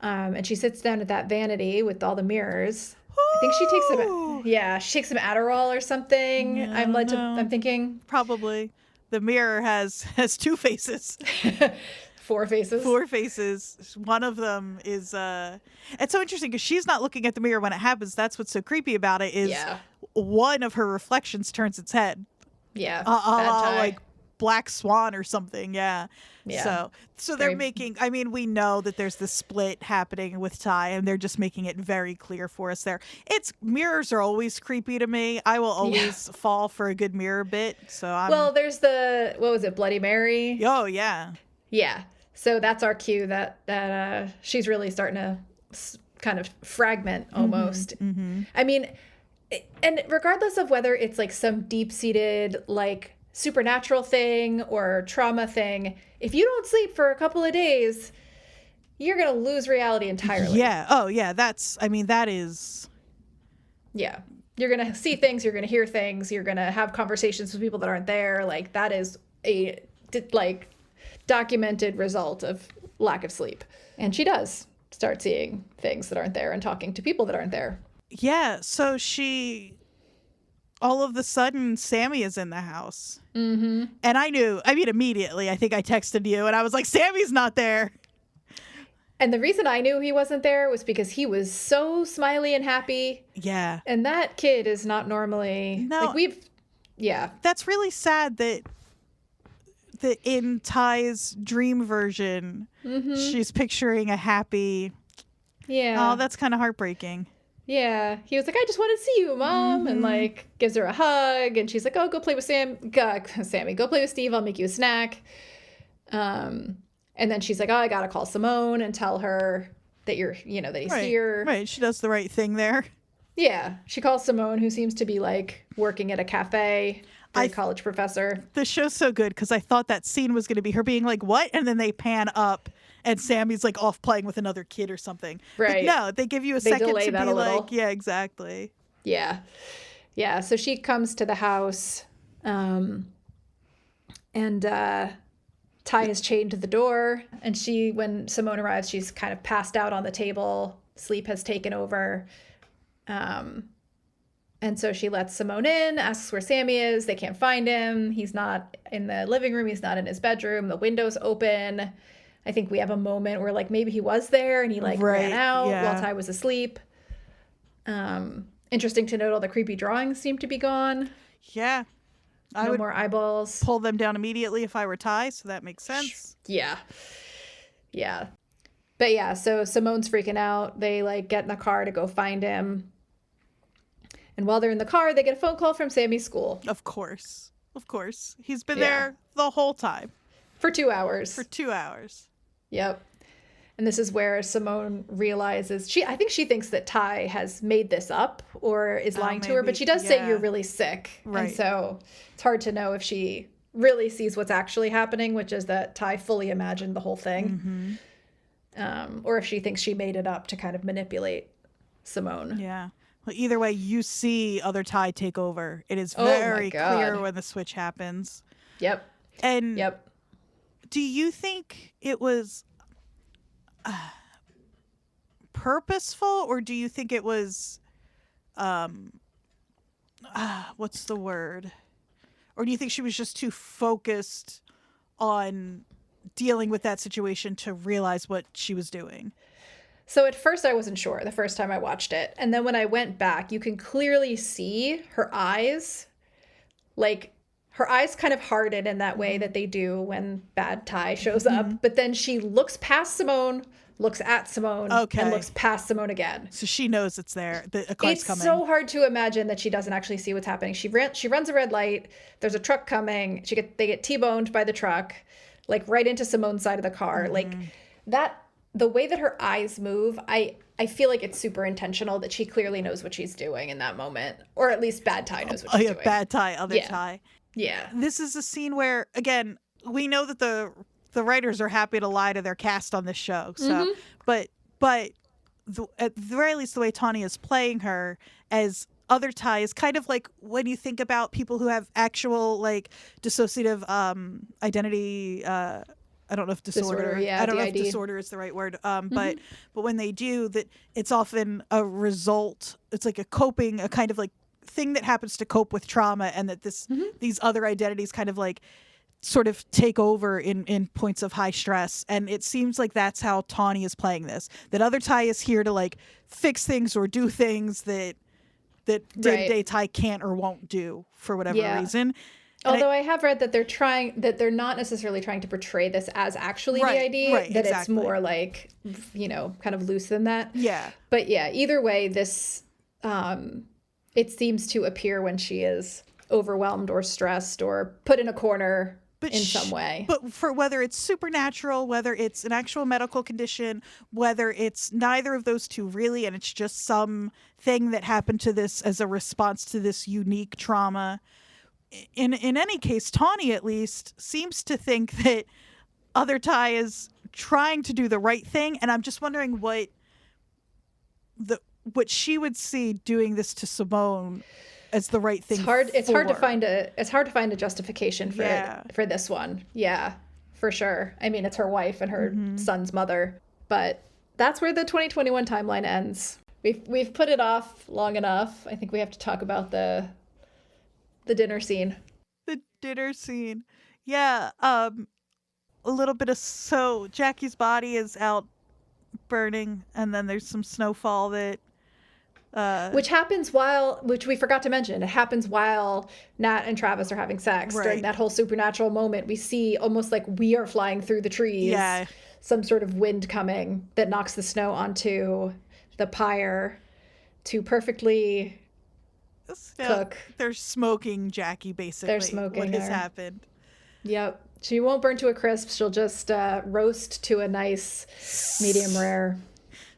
B: and she sits down at that vanity with all the mirrors. I think she takes some Adderall or something.
A: Yeah,
B: I'm thinking
A: probably. The mirror has two faces.
B: 4 faces.
A: 4 faces. One of them is it's so interesting because she's not looking at the mirror when it happens. That's what's so creepy about it is one of her reflections turns its head.
B: Yeah.
A: Like Black Swan or something. Yeah. So they're making, we know that there's this split happening with Ty, and they're just making it very clear for us there. Mirrors are always creepy to me. I will always fall for a good mirror bit. So
B: there's what was it, Bloody Mary?
A: Oh yeah.
B: Yeah. So that's our cue that she's really starting to kind of fragment almost.
A: Mm-hmm.
B: And regardless of whether it's like some deep-seated like supernatural thing or trauma thing, if you don't sleep for a couple of days, you're going to lose reality entirely.
A: Yeah. Oh yeah. that is.
B: Yeah. You're going to see things, you're going to hear things, you're going to have conversations with people that aren't there. Like that is a documented result of lack of sleep. And she does start seeing things that aren't there and talking to people that aren't there.
A: Yeah, so all of the sudden, Sammy is in the house.
B: Mm-hmm.
A: And immediately, I think I texted you and I was like, Sammy's not there.
B: And the reason I knew he wasn't there was because he was so smiley and happy.
A: Yeah.
B: And that kid is not normally...
A: No. That's really sad that in Ty's dream version, she's picturing a happy...
B: Yeah.
A: Oh, that's kind of heartbreaking.
B: Yeah. He was like, I just want to see you, Mom. And like gives her a hug. And she's like, oh, go play with Sammy. Go play with Steve. I'll make you a snack. And then she's like, oh, I got to call Simone and tell her that that he's here.
A: Right. She does the right thing there.
B: Yeah. She calls Simone, who seems to be like working at a cafe. College professor.
A: The show's so good because I thought that scene was going to be her being like, what? And then they pan up and Sammy's like off playing with another kid or something.
B: Right.
A: But no, they give you a second to be like, yeah, exactly.
B: Yeah. Yeah. So she comes to the house and Ty has chained the door. And when Simone arrives, she's kind of passed out on the table. Sleep has taken over. And so she lets Simone in, asks where Sammy is. They can't find him. He's not in the living room. He's not in his bedroom. The window's open. I think we have a moment where like maybe he was there and he ran out while Ty was asleep. Interesting to note all the creepy drawings seem to be gone.
A: Yeah.
B: No more eyeballs.
A: Pull them down immediately if I were Ty, so that makes sense.
B: Yeah. Yeah. But yeah, so Simone's freaking out. They like get in the car to go find him. And while they're in the car, they get a phone call from Sammy's school.
A: Of course. He's been there the whole time.
B: For 2 hours. Yep. And this is where Simone realizes, I think she thinks that Ty has made this up or is lying to her, but she does say you're really sick.
A: Right.
B: And so it's hard to know if she really sees what's actually happening, which is that Ty fully imagined the whole thing.
A: Mm-hmm.
B: Or if she thinks she made it up to kind of manipulate Simone.
A: Yeah. Well, either way, you see other Ty take over. It is very clear when the switch happens.
B: Yep.
A: And Do you think it was purposeful, or do you think it was what's the word? Or do you think she was just too focused on dealing with that situation to realize what she was doing?
B: So at first I wasn't sure the first time I watched it. And then when I went back, you can clearly see her eyes. Like, her eyes kind of harden in that way that they do when bad Ty shows up. But then she looks past Simone, looks at Simone, and looks past Simone again.
A: So she knows it's there. A car's coming.
B: It's so hard to imagine that she doesn't actually see what's happening. She runs a red light. There's a truck coming. They get T-boned by the truck, like right into Simone's side of the car. Like that, the way that her eyes move, I feel like it's super intentional, that she clearly knows what she's doing in that moment. Or at least bad Ty knows what she's doing.
A: Bad Ty, other Ty.
B: Yeah.
A: This is a scene where, again, we know that the writers are happy to lie to their cast on this show. So, but at the very least, the way Tawny is playing her as other Ty is kind of like when you think about people who have actual like dissociative identity. I don't know if disorder. I don't know if disorder is the right word. But when they do that, it's often a result. It's like a kind of like thing that happens to cope with trauma, and that these other identities kind of like sort of take over in points of high stress. And it seems like that's how Tawny is playing this. That other Ty is here to like fix things or do things that day-to-day Ty can't or won't do for whatever reason.
B: Although I have read that they're not necessarily trying to portray this as actually DID, that it's more like, kind of loose than that.
A: Yeah.
B: But yeah, either way, this, it seems to appear when she is overwhelmed or stressed or put in a corner in some way.
A: But for whether it's supernatural, whether it's an actual medical condition, whether it's neither of those two really, and it's just some thing that happened to this as a response to this unique trauma. In any case, Tawny at least seems to think that other Ty is trying to do the right thing, and I'm just wondering what she would see doing this to Simone as the right thing.
B: It's hard to find a justification for this one. Yeah, for sure. I mean, it's her wife and her son's mother, but that's where the 2021 timeline ends. We've put it off long enough. I think we have to talk about the dinner scene.
A: The dinner scene. Yeah. A little bit so Jackie's body is out burning, and then there's some snowfall that
B: which we forgot to mention, it happens while Nat and Travis are having sex. During that whole supernatural moment, we see almost like we are flying through the trees. Yeah. Some sort of wind coming that knocks the snow onto the pyre to perfectly cook.
A: They're smoking Jackie, basically.
B: They're smoking
A: what has happened.
B: Yep. She won't burn to a crisp. She'll just roast to a nice medium rare.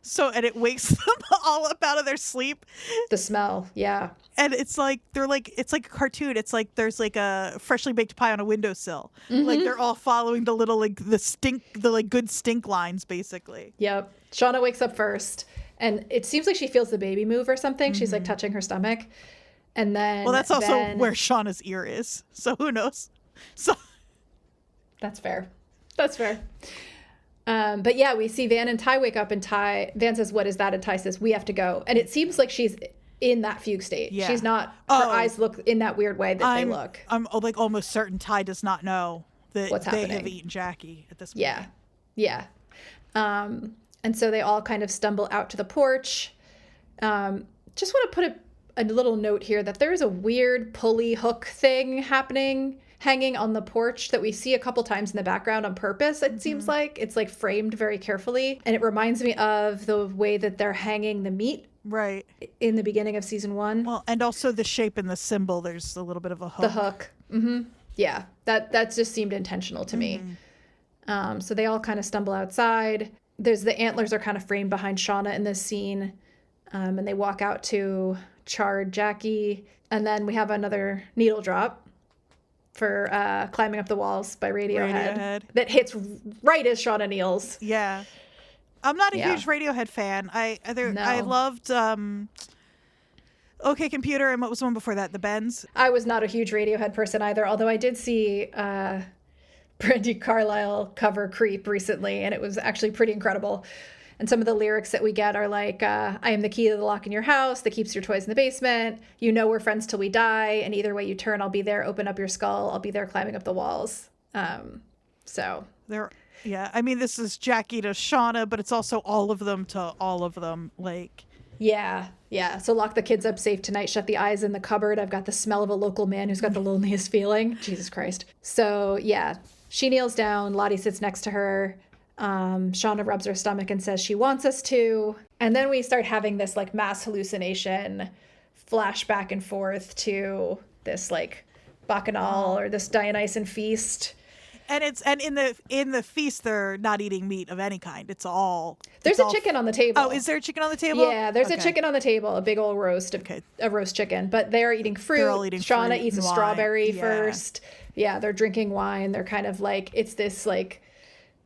A: So, and it wakes them all up out of their sleep.
B: The smell, yeah.
A: And it's like it's like a cartoon. It's like there's like a freshly baked pie on a windowsill. Like they're all following the little the good stink lines, basically.
B: Yep. Shauna wakes up first, and it seems like she feels the baby move or something. She's like touching her stomach, and then
A: that's also where Shauna's ear is. So who knows? So
B: that's fair. That's fair. But yeah, we see Van and Ty wake up, and Van says, "What is that?" And Ty says, "We have to go." And it seems like she's in that fugue state. Yeah. She's not, her eyes look in that weird way that they look.
A: I'm like almost certain Ty does not know that they have eaten Jackie at this point.
B: Yeah. Yeah. And so they all kind of stumble out to the porch. Just want to put a little note here that there is a weird pulley hook thing hanging on the porch that we see a couple times in the background on purpose. It seems like it's like framed very carefully. And it reminds me of the way that they're hanging the meat.
A: Right.
B: In the beginning of season 1.
A: Well, and also the shape and the symbol, there's a little bit of a hook.
B: The hook. Yeah. That just seemed intentional to me. So they all kind of stumble outside. The antlers are kind of framed behind Shauna in this scene. And they walk out to charred Jackie. And then we have another needle drop for Climbing Up the Walls by Radiohead. That hits right as Shauna kneels.
A: Yeah. I'm not a huge Radiohead fan. I loved OK Computer, and what was the one before that? The Bends?
B: I was not a huge Radiohead person either, although I did see Brandi Carlile cover Creep recently, and it was actually pretty incredible. And some of the lyrics that we get are like, I am the key to the lock in your house that keeps your toys in the basement. You know we're friends till we die, and either way you turn, I'll be there. Open up your skull. I'll be there climbing up the walls. So
A: there, yeah. I mean, this is Jackie to Shauna, but it's also all of them to all of them. Like,
B: yeah. So lock the kids up safe tonight. Shut the eyes in the cupboard. I've got the smell of a local man who's got the loneliest feeling. Jesus Christ. So yeah, she kneels down. Lottie sits next to her. Shauna rubs her stomach and says she wants us to. And then we start having this like mass hallucination flash back and forth to this like bacchanal or this Dionysian feast.
A: And in the feast they're not eating meat of any kind.
B: There's a chicken on the table.
A: Oh, is there a chicken on the table?
B: Yeah, there's a chicken on the table, a big old roast, a roast chicken. But they're eating fruit.
A: They're all eating
B: Shauna
A: fruit
B: eats a
A: and
B: strawberry
A: wine.
B: first. Yeah, they're drinking wine. They're kind of like, it's this like,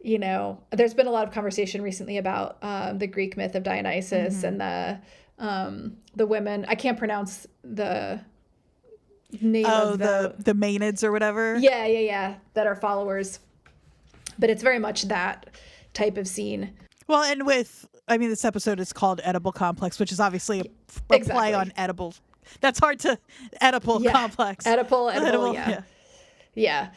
B: you know, there's been a lot of conversation recently about the Greek myth of Dionysus and the women. I can't pronounce the name of
A: the Maenads or whatever.
B: Yeah, that are followers. But it's very much that type of scene.
A: Well, and this episode is called Edible Complex, which is obviously a play on edible. That's hard to Edible Complex.
B: Edible, yeah.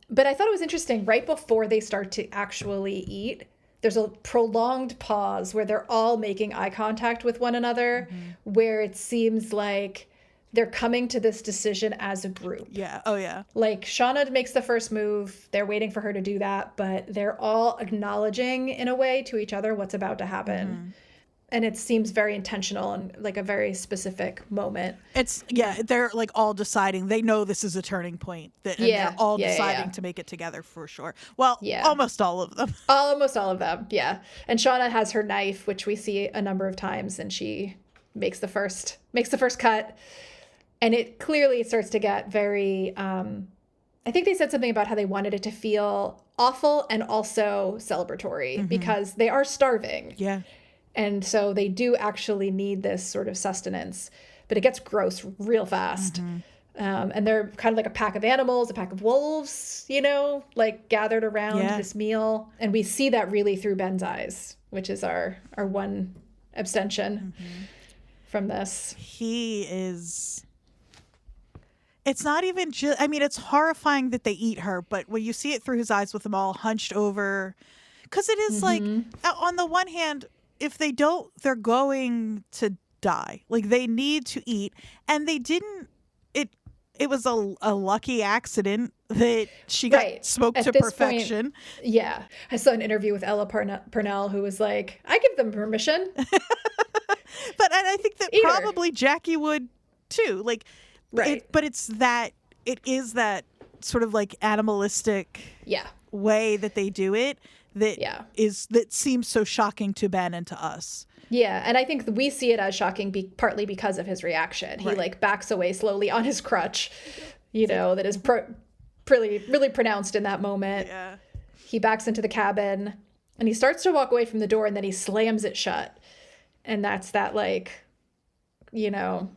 B: But I thought it was interesting. Right before they start to actually eat, there's a prolonged pause where they're all making eye contact with one another, where it seems like they're coming to this decision as a group.
A: Yeah. Oh, yeah.
B: Like Shauna makes the first move. They're waiting for her to do that, but they're all acknowledging in a way to each other what's about to happen. And it seems very intentional and like a very specific moment.
A: They're like all deciding. They know this is a turning point. And they're all deciding to make it together for sure. Well, almost all of them.
B: Almost all of them, yeah. And Shauna has her knife, which we see a number of times, and she makes the first cut. And it clearly starts to get very, I think they said something about how they wanted it to feel awful and also celebratory because they are starving.
A: Yeah.
B: And so they do actually need this sort of sustenance, but it gets gross real fast. And they're kind of like a pack of animals, a pack of wolves, you know, like gathered around this meal. And we see that really through Ben's eyes, which is our one abstention from this.
A: It's not even just, I mean, it's horrifying that they eat her, but when you see it through his eyes with them all hunched over, because it is like, on the one hand, if they don't, they're going to die. Like, they need to eat. And they didn't, it was a lucky accident that she got smoked to perfection.
B: Point, yeah. I saw an interview with Ella Purnell who was like, I give them permission.
A: But I think that probably Jackie would too. Like, but it is that sort of like animalistic way that they do it that seems so shocking to Ben and to us.
B: Yeah, and I think we see it as shocking partly because of his reaction. He like backs away slowly on his crutch, you know, that is really pronounced in that moment.
A: Yeah.
B: He backs into the cabin and he starts to walk away from the door and then he slams it shut. And that's that like, you know,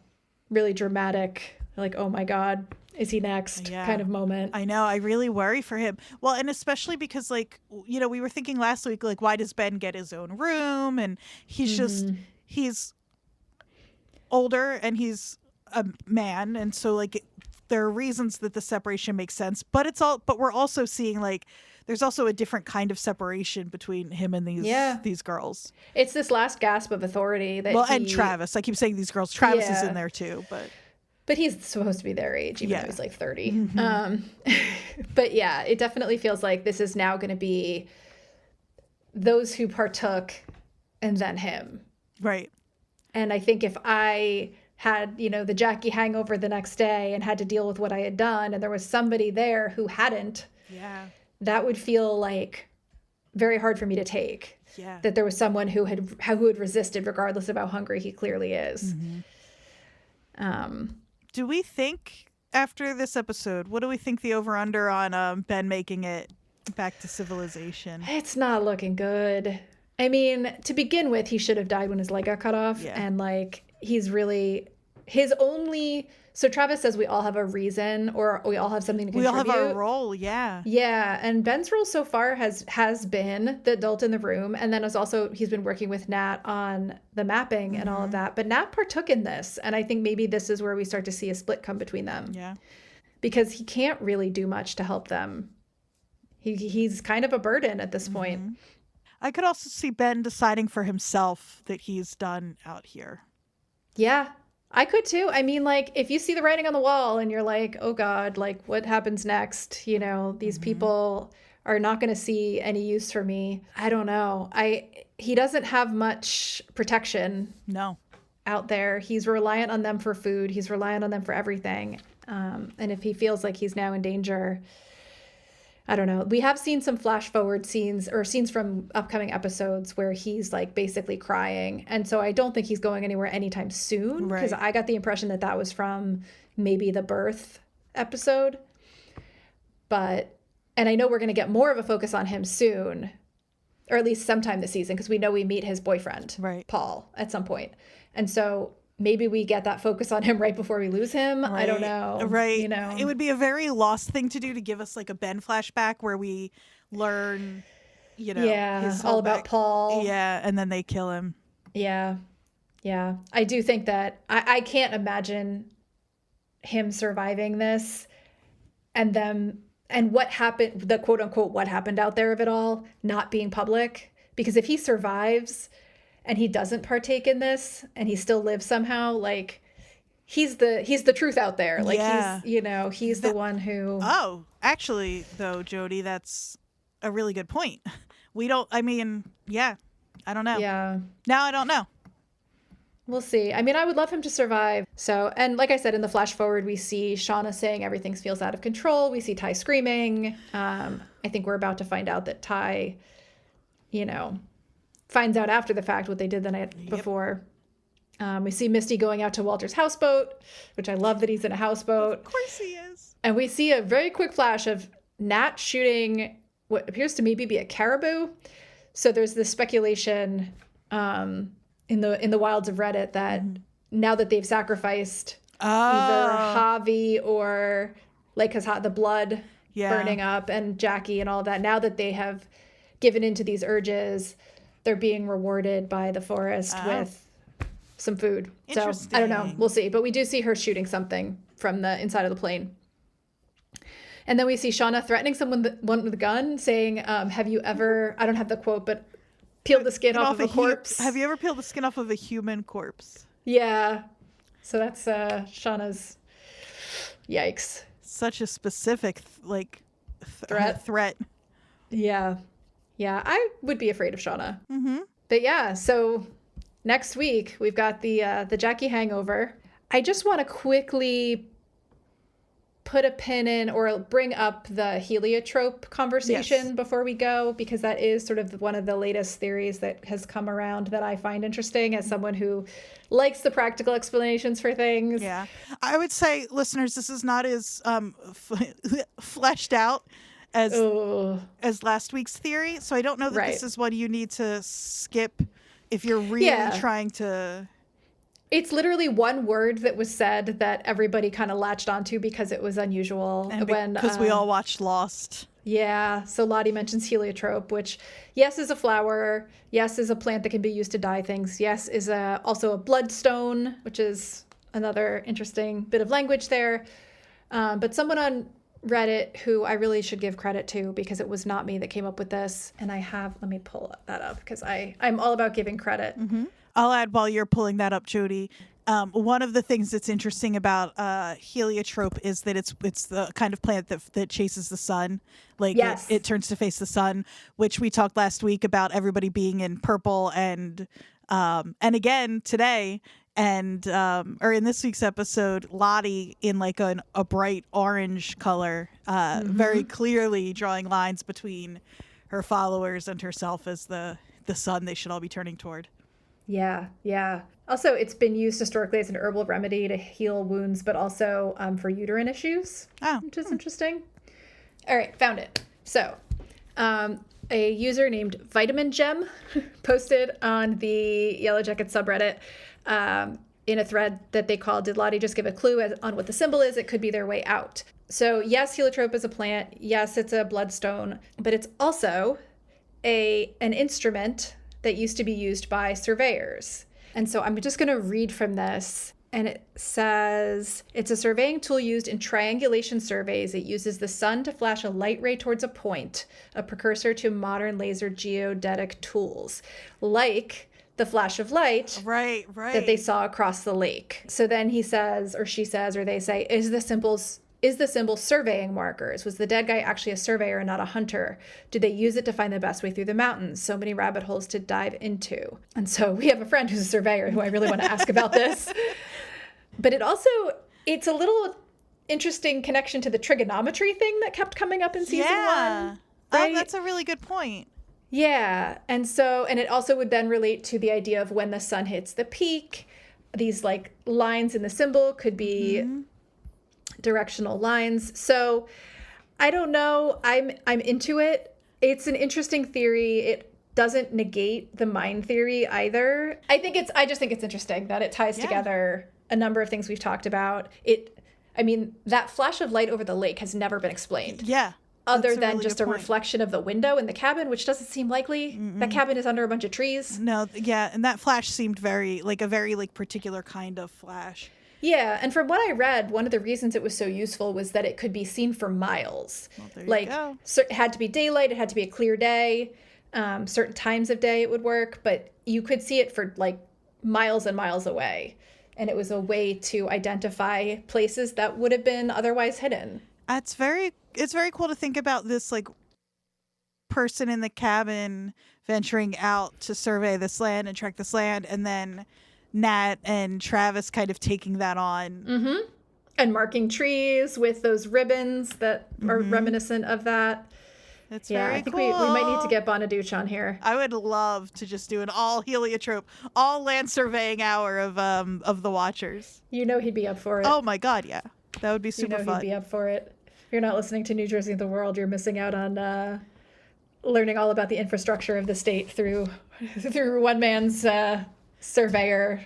B: really dramatic, like, oh my God, is he next kind of moment.
A: I know. I really worry for him. Well, and especially because, like, you know, we were thinking last week, like, why does Ben get his own room? And he's just, he's older and he's a man. And so, like, there are reasons that the separation makes sense. But we're also seeing, like, there's also a different kind of separation between him and these girls.
B: It's this last gasp of authority that
A: and Travis. I keep saying these girls. Travis is in there too,
B: But he's supposed to be their age, even though he's like 30. But yeah, it definitely feels like this is now going to be those who partook and then him.
A: Right.
B: And I think if I had, you know, the Jackie hangover the next day and had to deal with what I had done and there was somebody there who hadn't, that would feel like very hard for me to take. Yeah. That there was someone who had resisted regardless of how hungry he clearly is.
A: Do we think, after this episode, what do we think the over-under on Ben making it back to civilization?
B: It's not looking good. I mean, to begin with, he should have died when his leg got cut off. And, like, he's really his only... So Travis says we all have a reason, or we all have something to contribute.
A: We all have our role, yeah.
B: Yeah, and Ben's role so far has been the adult in the room, and then he's been working with Nat on the mapping and all of that. But Nat partook in this, and I think maybe this is where we start to see a split come between them.
A: Yeah.
B: Because he can't really do much to help them. He's kind of a burden at this point.
A: I could also see Ben deciding for himself that he's done out here.
B: Yeah. I could too. I mean, like, if you see the writing on the wall and you're like, oh God, like, what happens next? You know, these people are not going to see any use for me. I don't know. He doesn't have much protection.
A: No.
B: Out there. He's reliant on them for food. He's reliant on them for everything. And if he feels like he's now in danger, I don't know. We have seen some flash forward scenes or scenes from upcoming episodes where he's like basically crying. And so I don't think he's going anywhere anytime soon, because I got the impression that was from maybe the birth episode. And I know we're going to get more of a focus on him soon, or at least sometime this season, because we know we meet his boyfriend, Paul, at some point. And so maybe we get that focus on him right before we lose him. I don't know.
A: Right.
B: You know,
A: it would be a very Lost thing to do, to give us like a Ben flashback where we learn, you know, his
B: all about Paul.
A: Yeah. And then they kill him.
B: Yeah. Yeah. I do think that I can't imagine him surviving this and what happened, the quote unquote, what happened out there of it all not being public. Because if he survives and he doesn't partake in this and he still lives somehow, like he's the truth out there. Like he's the one who...
A: Oh, actually though, Jodie, that's a really good point. I don't know.
B: Yeah.
A: Now I don't know.
B: We'll see. I mean, I would love him to survive. So, and like I said, in the flash forward, we see Shauna saying everything feels out of control. We see Ty screaming. I think we're about to find out that Ty, finds out after the fact what they did the night before. We see Misty going out to Walter's houseboat, which I love that he's in a houseboat.
A: Of course he is. And
B: we see a very quick flash of Nat shooting what appears to maybe be a caribou. So there's this speculation in the wilds of Reddit that now that they've sacrificed either Javi or the blood burning up and Jackie and all of that, now that they have given into these urges, they're being rewarded by the forest with some food. So I don't know. We'll see. But we do see her shooting something from the inside of the plane. And then we see Shauna threatening someone with a gun, saying, have you ever, I don't have the quote, but peeled the skin off of a corpse?
A: Have you ever peeled the skin off of a human corpse?
B: Yeah. So that's Shauna's, yikes.
A: Such a specific, threat.
B: Yeah. Yeah, I would be afraid of Shauna.
A: Mm-hmm.
B: But yeah, so next week we've got the Jackie hangover. I just want to quickly put a pin in or bring up the heliotrope conversation before we go, because that is sort of one of the latest theories that has come around that I find interesting as someone who likes the practical explanations for things.
A: Yeah. I would say, listeners, this is not as fleshed out as last week's theory. So I don't know that this is one you need to skip if you're really trying to...
B: It's literally one word that was said that everybody kind of latched onto because it was unusual.
A: Because we all watched Lost.
B: Yeah. So Lottie mentions heliotrope, which, yes, is a flower. Yes, is a plant that can be used to dye things. Yes, is also a bloodstone, which is another interesting bit of language there. But someone on Reddit who I really should give credit to, because it was not me that came up with this. And let me pull that up because I'm all about giving credit.
A: Mm-hmm. I'll add, while you're pulling that up, Jodie, one of the things that's interesting about heliotrope is that it's the kind of plant that chases the sun. It turns to face the sun, which we talked last week about everybody being in purple and again today. And or in this week's episode, Lottie in a bright orange color, very clearly drawing lines between her followers and herself as the sun they should all be turning toward.
B: Yeah, yeah. Also, it's been used historically as an herbal remedy to heal wounds, but also for uterine issues, which is interesting. All right, found it. So a user named Vitamin Gem posted on the Yellowjackets subreddit in a thread that they called, "Did Lottie just give a clue on what the symbol is? It could be their way out." So yes, heliotrope is a plant. Yes, it's a bloodstone, but it's also an instrument that used to be used by surveyors. And so I'm just going to read from this. And it says, it's a surveying tool used in triangulation surveys. It uses the sun to flash a light ray towards a point, a precursor to modern laser geodetic tools, like the flash of light that they saw across the lake. So then he says, or she says, or they say, is the symbol surveying markers? Was the dead guy actually a surveyor and not a hunter? Did they use it to find the best way through the mountains? So many rabbit holes to dive into. And so we have a friend who's a surveyor who I really want to ask about this. But it's a little interesting connection to the trigonometry thing that kept coming up in season 1. Right?
A: Oh, that's a really good point.
B: Yeah. And it also would then relate to the idea of when the sun hits the peak. These like lines in the symbol could be directional lines. So I don't know. I'm into it. It's an interesting theory. It doesn't negate the mind theory either. I just think it's interesting that it ties together a number of things we've talked about. That flash of light over the lake has never been explained.
A: Yeah.
B: Other than really just a reflection of the window in the cabin, which doesn't seem likely. Mm-mm. That cabin is under a bunch of trees.
A: No, yeah, and that flash seemed very particular kind of flash.
B: Yeah, and from what I read, one of the reasons it was so useful was that it could be seen for miles.
A: Well, there you go.
B: So it had to be daylight, it had to be a clear day, certain times of day it would work, but you could see it for like miles and miles away. And it was a way to identify places that would have been otherwise hidden.
A: It's very cool to think about this like person in the cabin venturing out to survey this land and track this land, and then Nat and Travis kind of taking that on.
B: Mm-hmm. And marking trees with those ribbons that are reminiscent of that.
A: It's very
B: I think
A: cool.
B: we might need to get Bonaduce on here.
A: I would love to just do an all heliotrope, all land surveying hour of the Watchers.
B: You know he'd be up for it.
A: Oh my God, yeah. That would be super fun.
B: He'd be up for it. If you're not listening to New Jersey and the World, you're missing out on learning all about the infrastructure of the state through one man's surveyor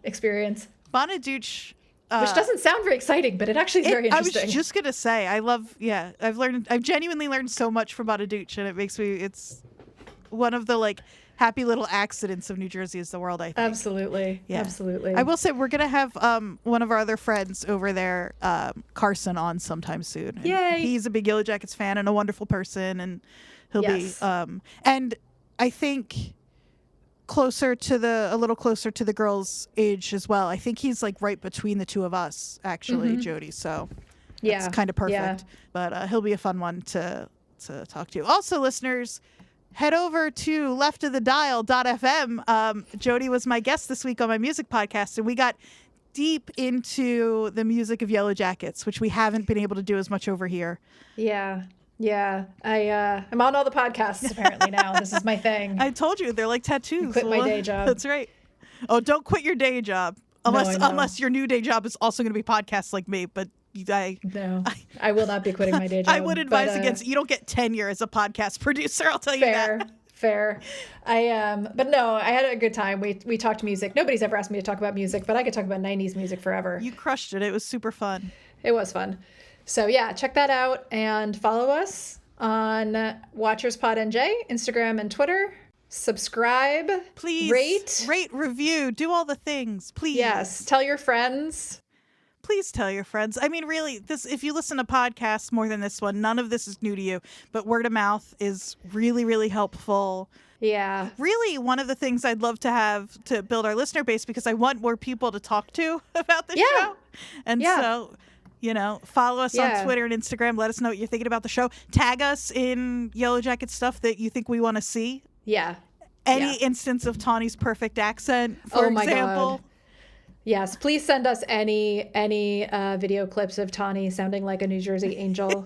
B: experience.
A: Bonaduce.
B: Which doesn't sound very exciting, but it actually is very interesting.
A: I was just going to say, I've genuinely learned so much from Bonaduce, and it's one of the like happy little accidents of New Jersey is the World, I think.
B: Absolutely. Yeah. Absolutely.
A: I will say we're going to have one of our other friends over there, Carson, on sometime soon.
B: Yay.
A: He's a big Yellowjackets fan and a wonderful person, and he'll be, and I think a little closer to the girl's age as well. I think he's like right between the two of us, actually, Jodie. So it's kind of perfect. Yeah. But he'll be a fun one to talk to. Also, listeners, head over to leftofthedial.fm. Jodie was my guest this week on my music podcast, and we got deep into the music of Yellowjackets, which we haven't been able to do as much over here.
B: Yeah. Yeah, I'm on all the podcasts apparently now. This is my thing.
A: I told you, they're like tattoos.
B: Quit my day job.
A: That's right. Oh, don't quit your day job. Unless your new day job is also going to be podcasts like me. But
B: I will not be quitting my day job.
A: I would advise against it. You don't get tenure as a podcast producer, I'll tell you that.
B: Fair. But no, I had a good time. We talked music. Nobody's ever asked me to talk about music, but I could talk about 90s music forever.
A: You crushed it. It was super fun.
B: It was fun. So yeah, check that out and follow us on WatchersPodNJ, Instagram and Twitter. Subscribe.
A: Please. Rate, review, do all the things. Please.
B: Yes. Tell your friends.
A: Please tell your friends. I mean, really, if you listen to podcasts more than this one, none of this is new to you, but word of mouth is really, really helpful.
B: Yeah.
A: Really, one of the things I'd love to have to build our listener base, because I want more people to talk to about this show. And so, follow us on Twitter and Instagram. Let us know what you're thinking about the show. Tag us in Yellowjacket stuff that you think we want to see.
B: Yeah.
A: Any instance of Tawny's perfect accent, for example.
B: God. Yes, please send us any video clips of Tawny sounding like a New Jersey angel.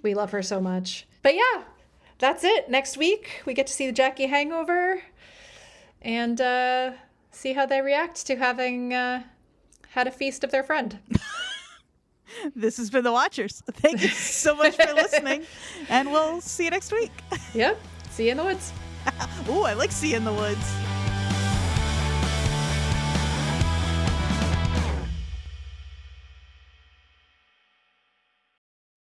B: We love her so much. But yeah, that's it. Next week, we get to see the Jackie hangover and see how they react to having had a feast of their friend.
A: This has been The Watchers. Thank you so much for listening, and we'll see you next week.
B: Yep. See you in the woods.
A: Ooh, I like see you in the woods.